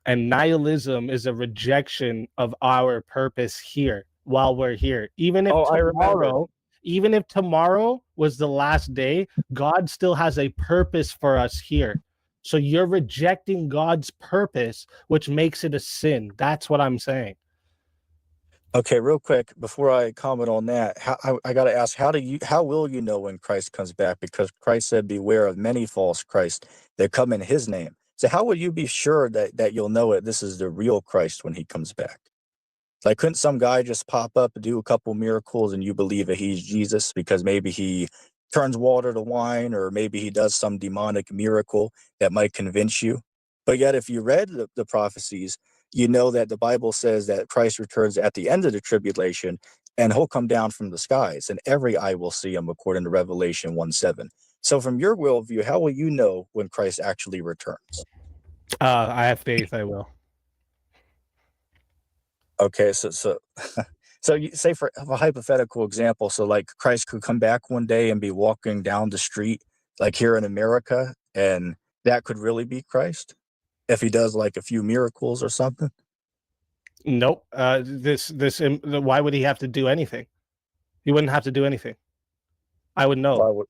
And nihilism is a rejection of our purpose here while we're here. Oh, I remember. Even if tomorrow was the last day, God still has a purpose for us here. So you're rejecting God's purpose, which makes it a sin. That's what I'm saying. Okay, real quick before I comment on that, I got to ask, how will you know when Christ comes back? Because Christ said, "Beware of many false Christ that come in His name." So how will you be sure that you'll know it? This is the real Christ when He comes back. Like, couldn't some guy just pop up and do a couple miracles and you believe that he's Jesus because maybe he turns water to wine or maybe he does some demonic miracle that might convince you? But yet, if you read the prophecies, you know that the Bible says that Christ returns at the end of the tribulation and he'll come down from the skies and every eye will see him, according to Revelation 1:7. So, from your worldview, how will you know when Christ actually returns? I have faith I will. Okay, so so you say for a hypothetical example, so like Christ could come back one day and be walking down the street, like here in America, and that could really be Christ if he does like a few miracles or something. Nope. Why would he have to do anything? He wouldn't have to do anything. I would Why know. would,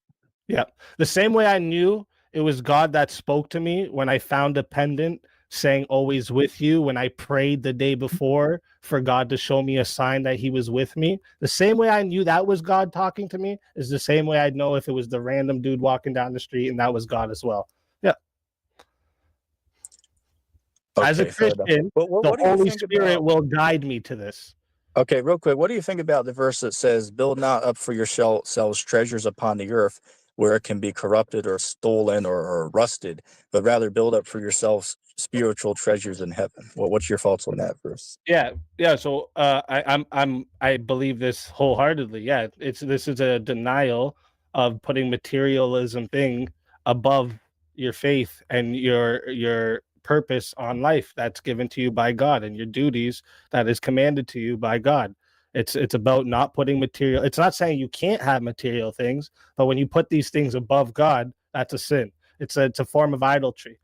Yeah. The same way I knew it was God that spoke to me when I found a pendant saying always with you, when I prayed the day before for God to show me a sign that he was with me. The same way I knew that was God talking to me is the same way I'd know if it was the random dude walking down the street and that was God as well. Yeah. As a okay, fair enough. Christian, But the what do you Holy think Spirit about? will guide me to this. Okay, real quick, what do you think about the verse that says, "Build not up for yourselves treasures upon the earth, where it can be corrupted or stolen or rusted, but rather build up for yourselves spiritual treasures in heaven"? What's your thoughts on that verse? Yeah, yeah. So I believe this wholeheartedly. Yeah, this is a denial of putting materialism thing above your faith and your purpose on life that's given to you by God and your duties that is commanded to you by God. It's about not putting material. It's not saying you can't have material things, but when you put these things above God, that's a sin. It's a form of idolatry.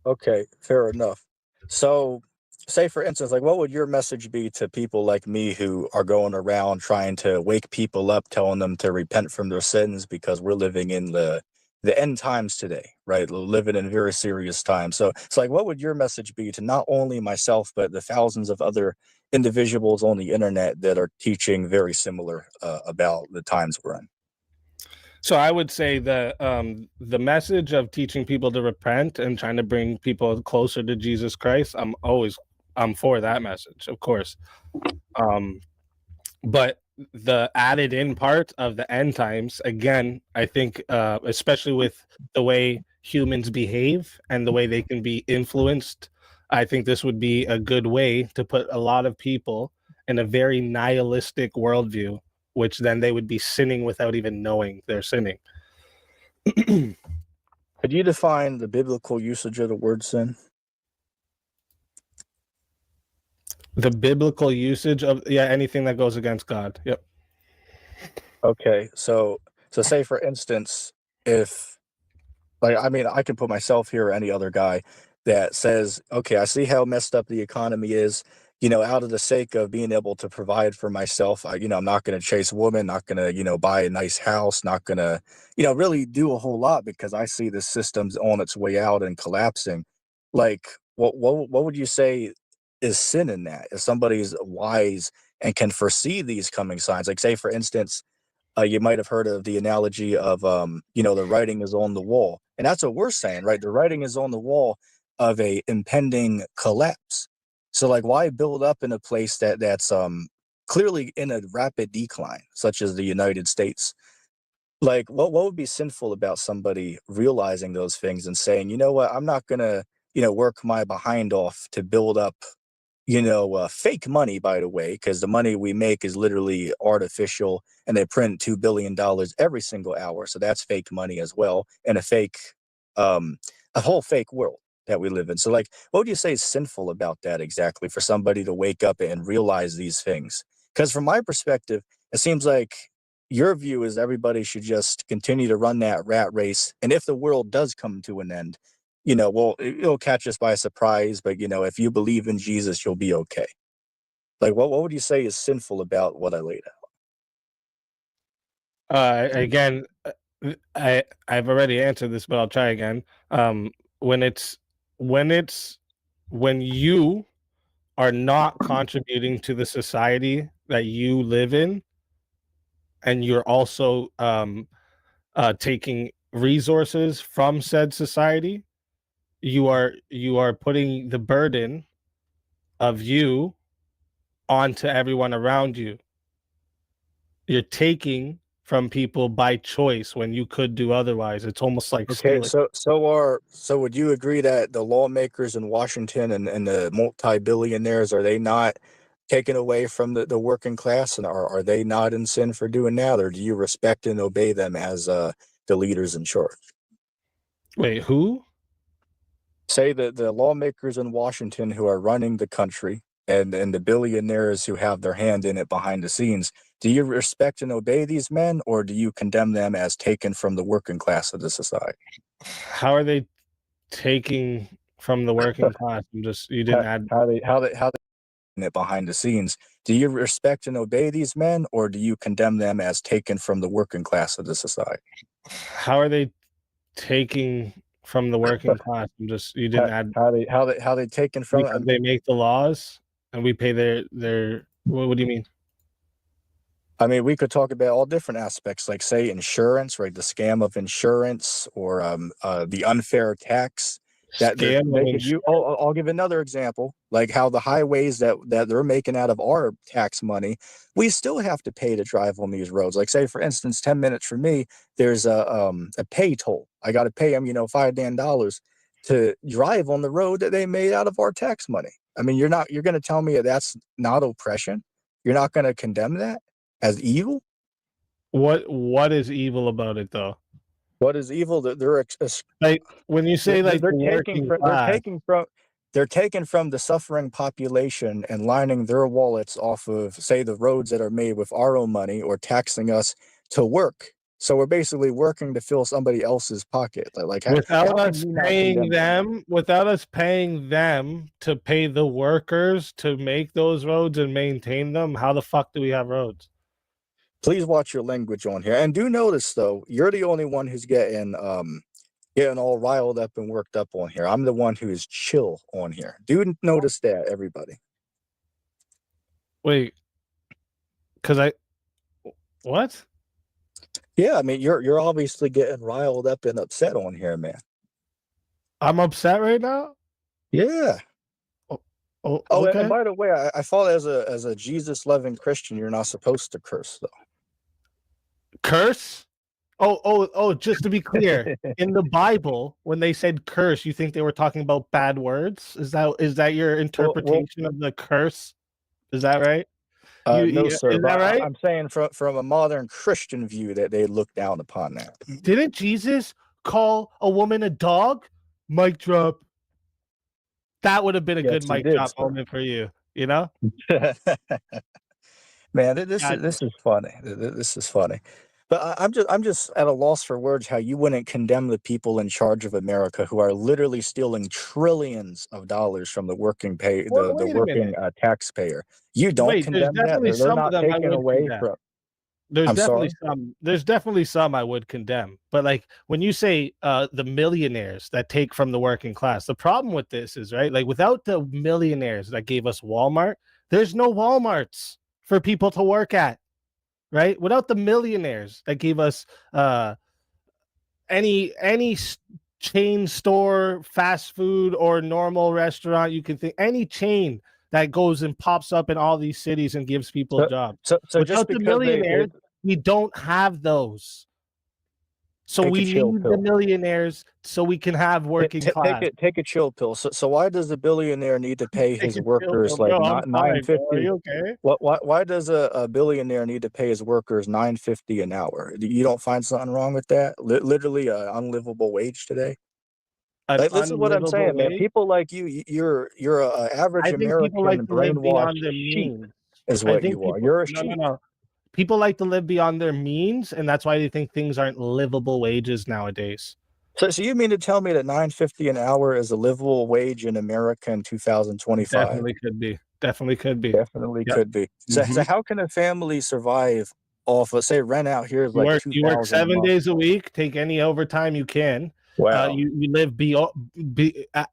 Okay, fair enough. So, say for instance, like what would your message be to people like me who are going around trying to wake people up, telling them to repent from their sins because we're living in the end times today, right? We're living in very serious times. So it's like what would your message be to not only myself but the thousands of other individuals on the internet that are teaching very similar about the times we're in? So I would say that the message of teaching people to repent and trying to bring people closer to Jesus Christ, I'm for that message, of course. Um, but the added in part of the end times, again, I think, especially with the way humans behave and the way they can be influenced, I think this would be a good way to put a lot of people in a very nihilistic worldview, which then they would be sinning without even knowing they're sinning. Could you define the biblical usage of the word sin? The biblical usage of, yeah, anything that goes against God. Yep. Okay, so say for instance, if like I mean, I can put myself here or any other guy that says, "Okay, I see how messed up the economy is, out of the sake of being able to provide for myself, I'm not going to chase women, not going to, buy a nice house, not going to, really do a whole lot because I see the system's on its way out and collapsing. Like, what would you say is sin in that? If somebody's wise and can foresee these coming signs, like say, for instance, you might have heard of the analogy of, the writing is on the wall, and that's what we're saying, right? The writing is on the wall of a impending collapse. So, like, why build up in a place that's clearly in a rapid decline, such as the United States? Like, what would be sinful about somebody realizing those things and saying, you know what, I'm not gonna, work my behind off to build up fake money, by the way, because the money we make is literally artificial, and they print $2 billion every single hour, so that's fake money as well, and um, a whole fake world that we live in. So, like, what would you say is sinful about that exactly for somebody to wake up and realize these things? Because from my perspective, it seems like your view is everybody should just continue to run that rat race, and if the world does come to an end, well, it'll catch us by surprise, but if you believe in Jesus, you'll be okay. Like, what would you say is sinful about what I laid out? Again, I've already answered this, but I'll try again. When it's when it's when you are not contributing to the society that you live in, and you're also taking resources from said society, you are putting the burden of you onto everyone around you. You're taking from people by choice when you could do otherwise. It's almost like Okay, stealing. so would you agree that the lawmakers in Washington and the multi-billionaires, are they not taken away from the working class, and are they not in sin for doing that, or do you respect and obey them as the leaders in charge? Wait, who? Say that the lawmakers in Washington who are running the country, and the billionaires who have their hand in it behind the scenes, do you respect and obey these men, or do you condemn them as taken from the working class of the society? How are they taking from the working class? You didn't How, add. how they in it behind the scenes? Do you respect and obey these men, or do you condemn them as taken from the working class of the society? How are they taking from the working class? You didn't add. How they taken from? Because they make the laws and we pay their. What do you mean? I mean, we could talk about all different aspects, like say insurance, right? The scam of insurance, or the unfair tax that they're Scam of making. I'll give another example, like how the highways that they're making out of our tax money, we still have to pay to drive on these roads. Like say, for instance, 10 minutes from me, there's a pay toll. I got to pay them, $5 to drive on the road that they made out of our tax money. I mean, you're going to tell me that's not oppression? You're not going to condemn that as evil? What is evil about it though? What is evil? That Like when you say like they're the taking working from class, the suffering population and lining their wallets off of, say, the roads that are made with our own money, or taxing us to work. So we're basically working to fill somebody else's pocket. Like how can you not condemn that? without us paying them to pay the workers to make those roads and maintain them, how the fuck do we have roads? Please watch your language on here. And do notice though, you're the only one who's getting all riled up and worked up on here. I'm the one who is chill on here. Do notice that, everybody. Wait, because I what? Yeah, I mean, you're obviously getting riled up and upset on here, man. I'm upset right now. Yeah. Oh, oh And okay. by the way, I thought as a Jesus loving Christian, you're not supposed to curse Curse? Oh, just to be clear, though. in the Bible, when they said curse, you think they were talking about bad words? Is that your Well, interpretation of the curse? Is that right? no, sir. Is But that right? I'm saying from a modern Christian view that they look down upon that. Didn't Jesus call a woman a dog? Mic drop. That would have been a Yes, good he mic did, drop sir. moment for you, you know? Man, this is Gotcha. this is funny. This is funny. But I'm just at a loss for words how you wouldn't condemn the people in charge of America who are literally stealing trillions of dollars from the working pay the Wait a minute. working taxpayer. You don't Wait, there's condemn that? definitely They're some of not them I taken would away condemn. from. I'm sorry. There's definitely some I would condemn. But like when you say the millionaires that take from the working class, the problem with this is, right, like without the millionaires that gave us Walmart, there's no Walmarts for people to work at, right? Without the millionaires that gave us any chain store, fast food, or normal restaurant you can think, any chain that goes and pops up in all these cities and gives people So jobs. so just Without the because they millionaires, we don't have those. So take a we chill need the pill. millionaires so we can have working class. Take a chill pill. So why does a billionaire need to pay Take his a chill workers pill, like bro. I'm not fine, bro. Are 950? you okay? Why does a billionaire need to pay his workers 950 an hour? You don't find something wrong with that? Literally a unlivable wage today. An Like this is what I'm unlivable saying, man. wage. People like you, you're a average I think people American like to live brainwashed beyond their sheep, means. is I what think you are. people You're a no, no, sheep. no. People like to live beyond their means, and that's why they think things aren't livable wages nowadays. So you mean to tell me that 950 an hour is a livable wage in America in 2025? Definitely could be. Definitely could be. Definitely Yep. could be. So Mhm. how can a family survive off of, say, rent out here is like You work 2,000 a 7 month? days a week, take any overtime you can. Wow. You live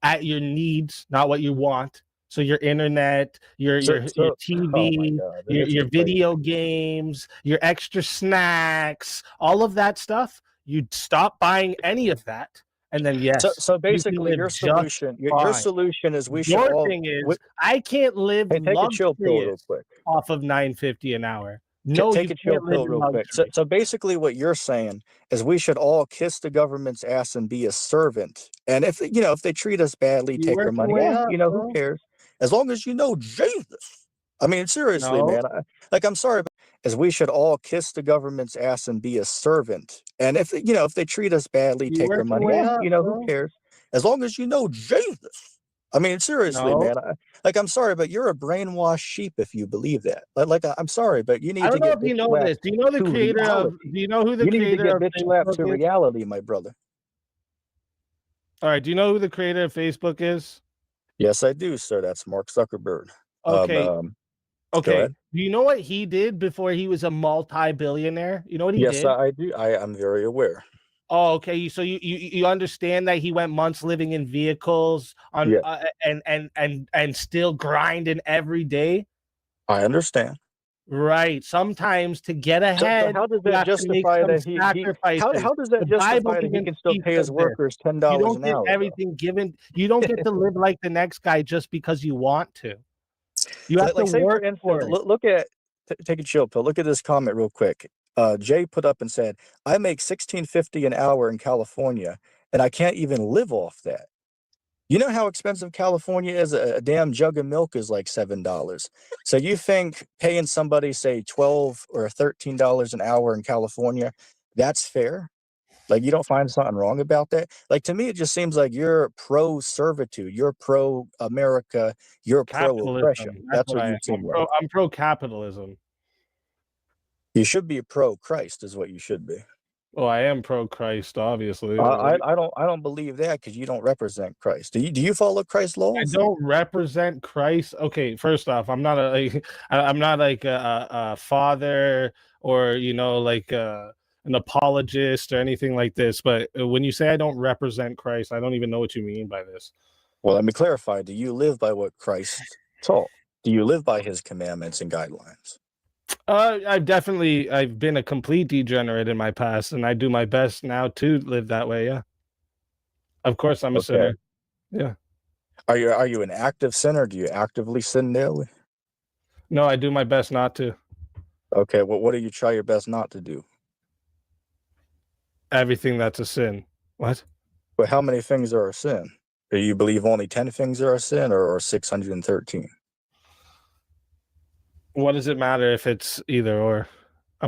at your needs, not what you want. So your internet, your Oh my TV, God, this is your crazy. video games, your extra snacks, all of that stuff, you'd stop buying any of that, and then yes, So you can basically live your just solution, your fine. solution is we should Your all thing is, I can't live hey, take a chill pill real luxurious quick. off of 950 an hour. No, you Take a chill can't live pill in real quick. So luxury. basically what you're saying is we should all kiss the government's ass and be a servant. And if they treat us badly, You take our work your money. way Yeah, up, who bro. cares? As long as you know Jesus. I mean, seriously, No, man. I'm sorry, but as we should all kiss the government's ass and be a servant. And if they treat us badly, you take our work your money. way Yeah, up, who bro. cares? As long as you know Jesus. I mean, seriously, No, man. I'm sorry, but you're a brainwashed sheep if you believe that. I'm sorry, but you I need to don't know get if you bitch know this. slapped Do you know the to creator of? reality. Do you know who the You need to creator get of bitch slapped Facebook to is? reality, my brother. All right. Do you know who the creator of Facebook is? Yes, I do, sir. That's Mark Zuckerberg. Um, Okay. um, Go Okay. ahead. Do you know what he did before he was a multi-billionaire? You know what he Yes, did? I do. I'm very aware. Oh, okay. So you understand that he went months living in vehicles on Yeah, and still grinding every day. I understand. Right. Sometimes to get So ahead, how does you that have to make justify some that sacrifices. how does that The Bible justify that he even can still speaks pay his of this. workers ten You dollars don't an get hour though? everything given. You don't get to live like the next guy just because you want to. You have to Say for work instance, for it. look at take a chill pill. Look at this comment real quick. Jay put up and said, "I make 16.50 an hour in California, and I can't even live off that." You know how expensive California is? A damn jug of milk is like $7. So you think paying somebody, say, 12 or $13 an hour in California, that's fair? Like, you don't find something wrong about that? Like, to me, it just seems like you're pro servitude, you're pro America, you're pro oppression. Capitalism. That's That's what what I am. you seem like. I'm pro capitalism. You should be pro Christ, is what you should be. Well, I am pro Christ, obviously. I don't believe that because you don't represent Christ. Do you follow Christ's I laws? don't represent Christ. Okay, first off, I'm not a like I'm not like a father or like an apologist or anything like this. But when you say I don't represent Christ, I don't even know what you mean by this. Well, let me clarify. Do you live by what Christ taught? Do you live by his commandments and guidelines? I've been a complete degenerate in my past, and I do my best now to live that way. Yeah, of course I'm a Okay. sinner. Yeah, Are you an active sinner? Do you actively sin daily? no, I do my best not to. Okay, well, what do you try your best not to do? Everything that's a sin. What? But how many things are a sin? Do you believe only 10 things are a sin or 613? What does it matter if it's either or?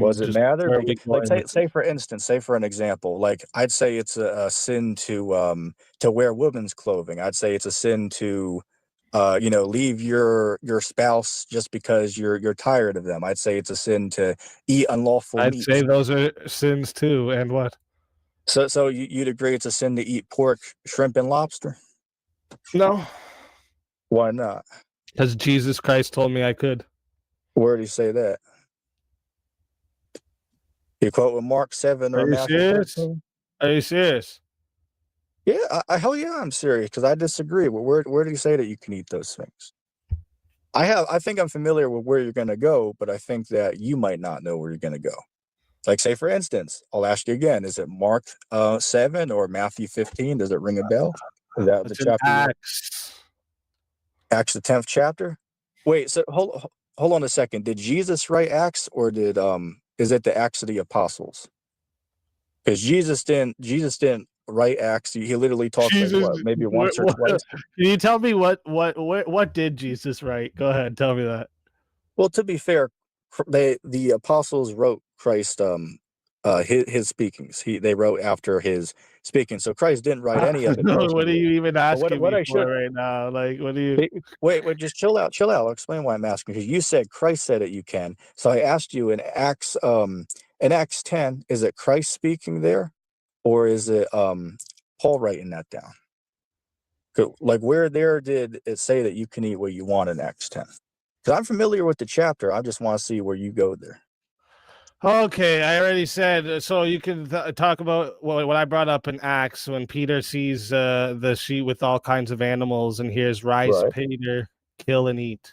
Does I'm it just matter? where are we Like going with this? say for instance, say for an example, like I'd say it's a sin to wear women's clothing. I'd say it's a sin to leave your spouse just because you're tired of them. I'd say it's a sin to eat unlawful I'd meat. say those are sins too. And what? So you'd agree it's a sin to eat pork, shrimp, and lobster? No, Why not? because Jesus Christ told me I could. Where do you say that? You quote with Mark 7 Are or you Matthew serious? 13? Are you serious? Yeah, hell yeah, I'm serious because I disagree. Where do you say that you can eat those things? I think I'm familiar with where you're gonna go, but I think that you might not know where you're gonna go. Like, say for instance, I'll ask you again: is it Mark 7 or Matthew 15? Does it ring a bell? Is that the It's an chapter? Acts. Acts the 10th chapter. Wait, so hold on a second. Did Jesus write Acts, or did is it the Acts of the Apostles? Because Jesus didn't write Acts. He literally talks like Jesus, what, maybe once or what, twice. can you tell me what did Jesus write? Go ahead, tell me that. Well, to be fair, the apostles wrote Christ his speakings. They wrote after his speaking. So Christ didn't write any of it No, what are personally. you even But asking what me I for should right now? Like, what do you? wait, just chill out, chill out. I'll explain why I'm asking, because you said Christ said it you can. So I asked you in Acts 10, is it Christ speaking there, or is it Paul writing that down? Like, where there did it say that you can eat what you want in Acts 10? Because I'm familiar with the chapter. I just want to see where you go there. Okay, I already said. So you can talk about what I brought up in Acts when Peter sees the sheet with all kinds of animals and hears "Rise, Right. Peter, kill and eat,"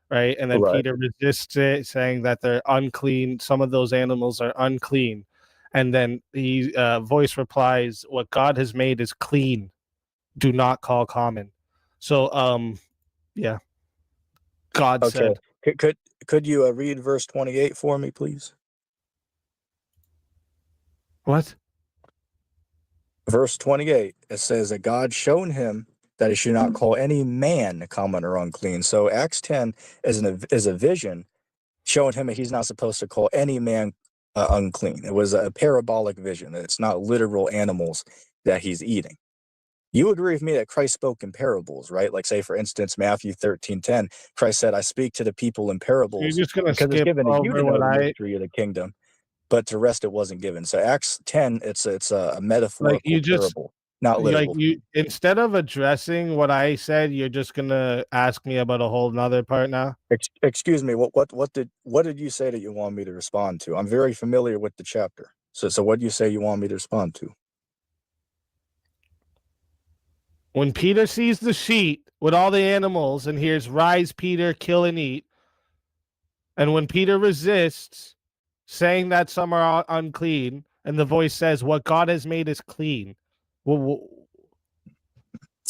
right? And then Right. Peter resists it, saying that they're unclean. Some of those animals are unclean, and then he voice replies, "What God has made is clean. Do not call common." So, yeah, God Okay. said, Could you read verse 28 for me, please? "What?" Verse 28, it says that God shown him that he should not call any man common or unclean. So Acts 10 is a vision showing him that he's not supposed to call any man unclean. It was a parabolic vision. It's not literal animals that he's eating. You agree with me that Christ spoke in parables, right? Like, say, for instance, Matthew 13:10, Christ said, I speak to the people in You're parables just gonna because it's skip given to you to over know what the I mystery of the kingdom, but to rest it wasn't given. So Acts 10, it's a like. metaphorical You just parable, not like literal. you instead of addressing what I said, you're just gonna ask me about a whole nother part now. Excuse me, what did you say that you want me to respond to? I'm very familiar with the chapter. So what do you say you want me to respond to? When Peter sees the sheet with all the animals and hears "Rise, Peter, kill and eat," and when Peter resists, saying that some are unclean, and the voice says, "What God has made is clean." Well,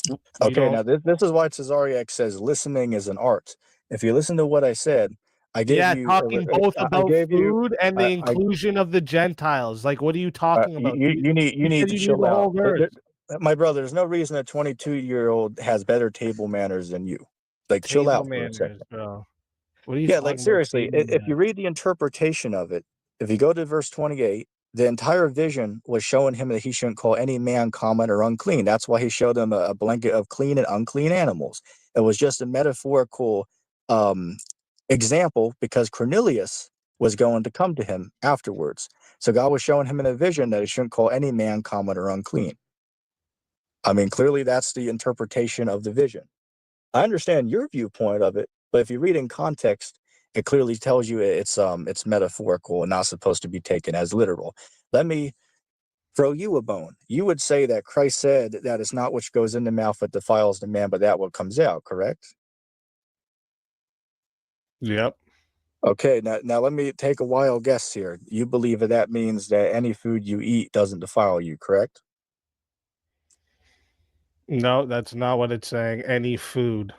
you Okay, don't. now this is why Cesariak says listening is an art. If you listen to what I said, I gave Yeah, you talking both I about gave you food and the I inclusion of the Gentiles. Like, what are you talking about? you You need said to you knew chill the out. whole verse. My brother, there's no reason a 22-year-old has better table manners than you. Like, chill Table out for a manners, second. bro. What are you Yeah, like talking about? seriously, Table if you manners. read the interpretation of it, if you go to verse 28, the entire vision was showing him that he shouldn't call any man common or unclean. That's why he showed him a blanket of clean and unclean animals. It was just a metaphorical um, example because Cornelius was going to come to him afterwards. So God was showing him in a vision that he shouldn't call any man common or unclean. I mean, clearly that's the interpretation of the vision. I understand your viewpoint of it, but if you read in context, it clearly tells you it's metaphorical and not supposed to be taken as literal. Let me throw you a bone. You would say that Christ said that it's not which goes in the mouth that defiles the man, but that what comes out, correct? Yep. Okay, now let me take a wild guess here. You believe that means that any food you eat doesn't defile you, correct? No, that's not what it's saying. Any food.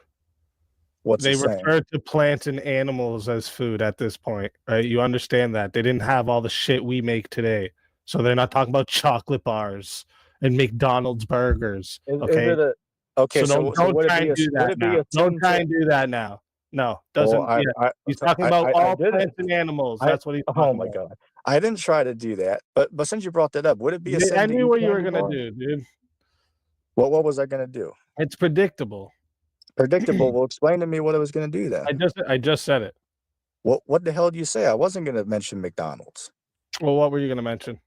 What's it They saying? refer to plants and animals as food at this point, right? You understand that. They didn't have all the shit we make today. So they're not talking about chocolate bars and McDonald's burgers. Is Okay. it a okay? So So don't would it try be and do would that it be now. a Don't sin try to? and do that now. No, Well, doesn't. Yeah. He's talking about I all didn't. plants and animals. I That's what he's Oh talking my about. god. I didn't try to do that, but since you brought that up, would it be a I sin to knew eat what you were candy gonna bars? do, dude. What was I gonna do? It's predictable. Predictable. Well, explain to me what I was going to do then. I just said it. What the hell did you say? I wasn't going to mention McDonald's. Well, what were you gonna mention?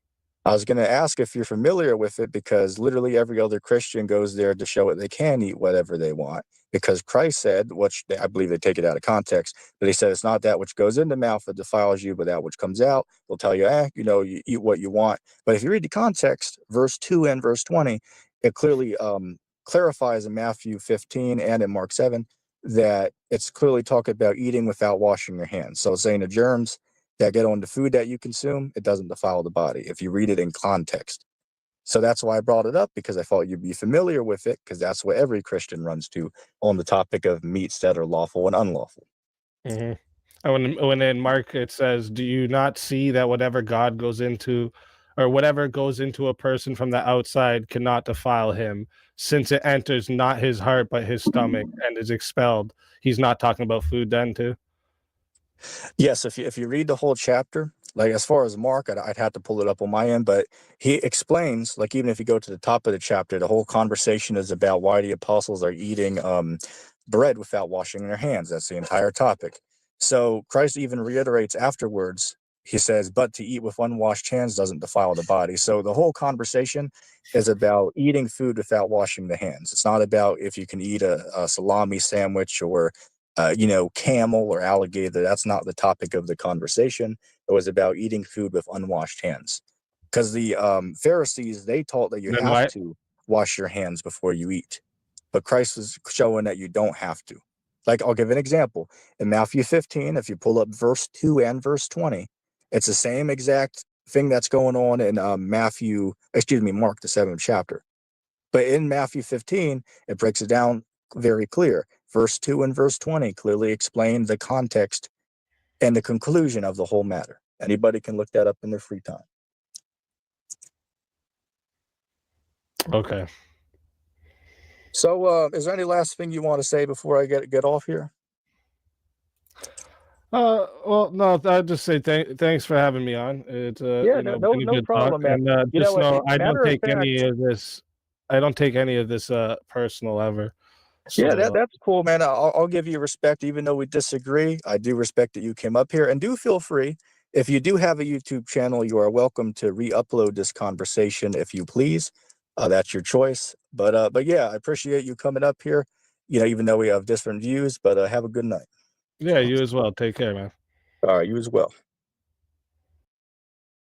I was going to ask if you're familiar with it because literally every other Christian goes there to show it they can eat whatever they want. Because Christ said, I believe they take it out of context, but he said it's not that which goes in the mouth that defiles you, but that which comes out. They'll tell you, you eat what you want. But if you read the context, verse 2 and verse 20, it clearly clarifies in Matthew 15 and in Mark 7 that it's clearly talking about eating without washing your hands. So it's saying the germs that get on the food that you consume, it doesn't defile the body if you read it in context. So that's why I brought it up, because I thought you'd be familiar with it, because that's what every Christian runs to on the topic of meats that are lawful and unlawful. Mm-hmm. And when in Mark it says, "Do you not see that whatever God goes into, or whatever goes into a person from the outside, cannot defile him, since it enters not his heart but his stomach and is expelled?" He's not talking about food then too. Yes, if you read the whole chapter, like as far as Mark, I'd have to pull it up on my end, but he explains, like even if you go to the top of the chapter, the whole conversation is about why the apostles are eating bread without washing their hands. That's the entire topic. So Christ even reiterates afterwards, he says, but to eat with unwashed hands doesn't defile the body. So the whole conversation is about eating food without washing the hands. It's not about if you can eat a salami sandwich or camel or alligator. That's not the topic of the conversation. It was about eating food with unwashed hands. Because the Pharisees, they taught that you Then have why? to wash your hands before you eat. But Christ was showing that you don't have to. Like, I'll give an example. In Matthew 15, if you pull up verse 2 and verse 20, it's the same exact thing that's going on in Mark, the 7th chapter. But in Matthew 15, it breaks it down very clear. Verse 2 and verse 20 clearly explain the context and the conclusion of the whole matter. Anybody can look that up in their free time. Okay. So, is there any last thing you want to say before I get off here? Well, no, I'd just say thanks for having me on. It's Yeah, been a no good talk, problem, man. and You know just what? know I don't Matter of take any fact, of this. I don't take any of this personal ever. yeah, So that's cool, man. I'll give you respect, even though we disagree. I do respect that you came up here, and do feel free. If you do have a YouTube channel, you are welcome to re-upload this conversation if you please. That's your choice. But yeah, I appreciate you coming up here. Even though we have different views, but have a good night. yeah, you as well. Take care, man. All right, you as well.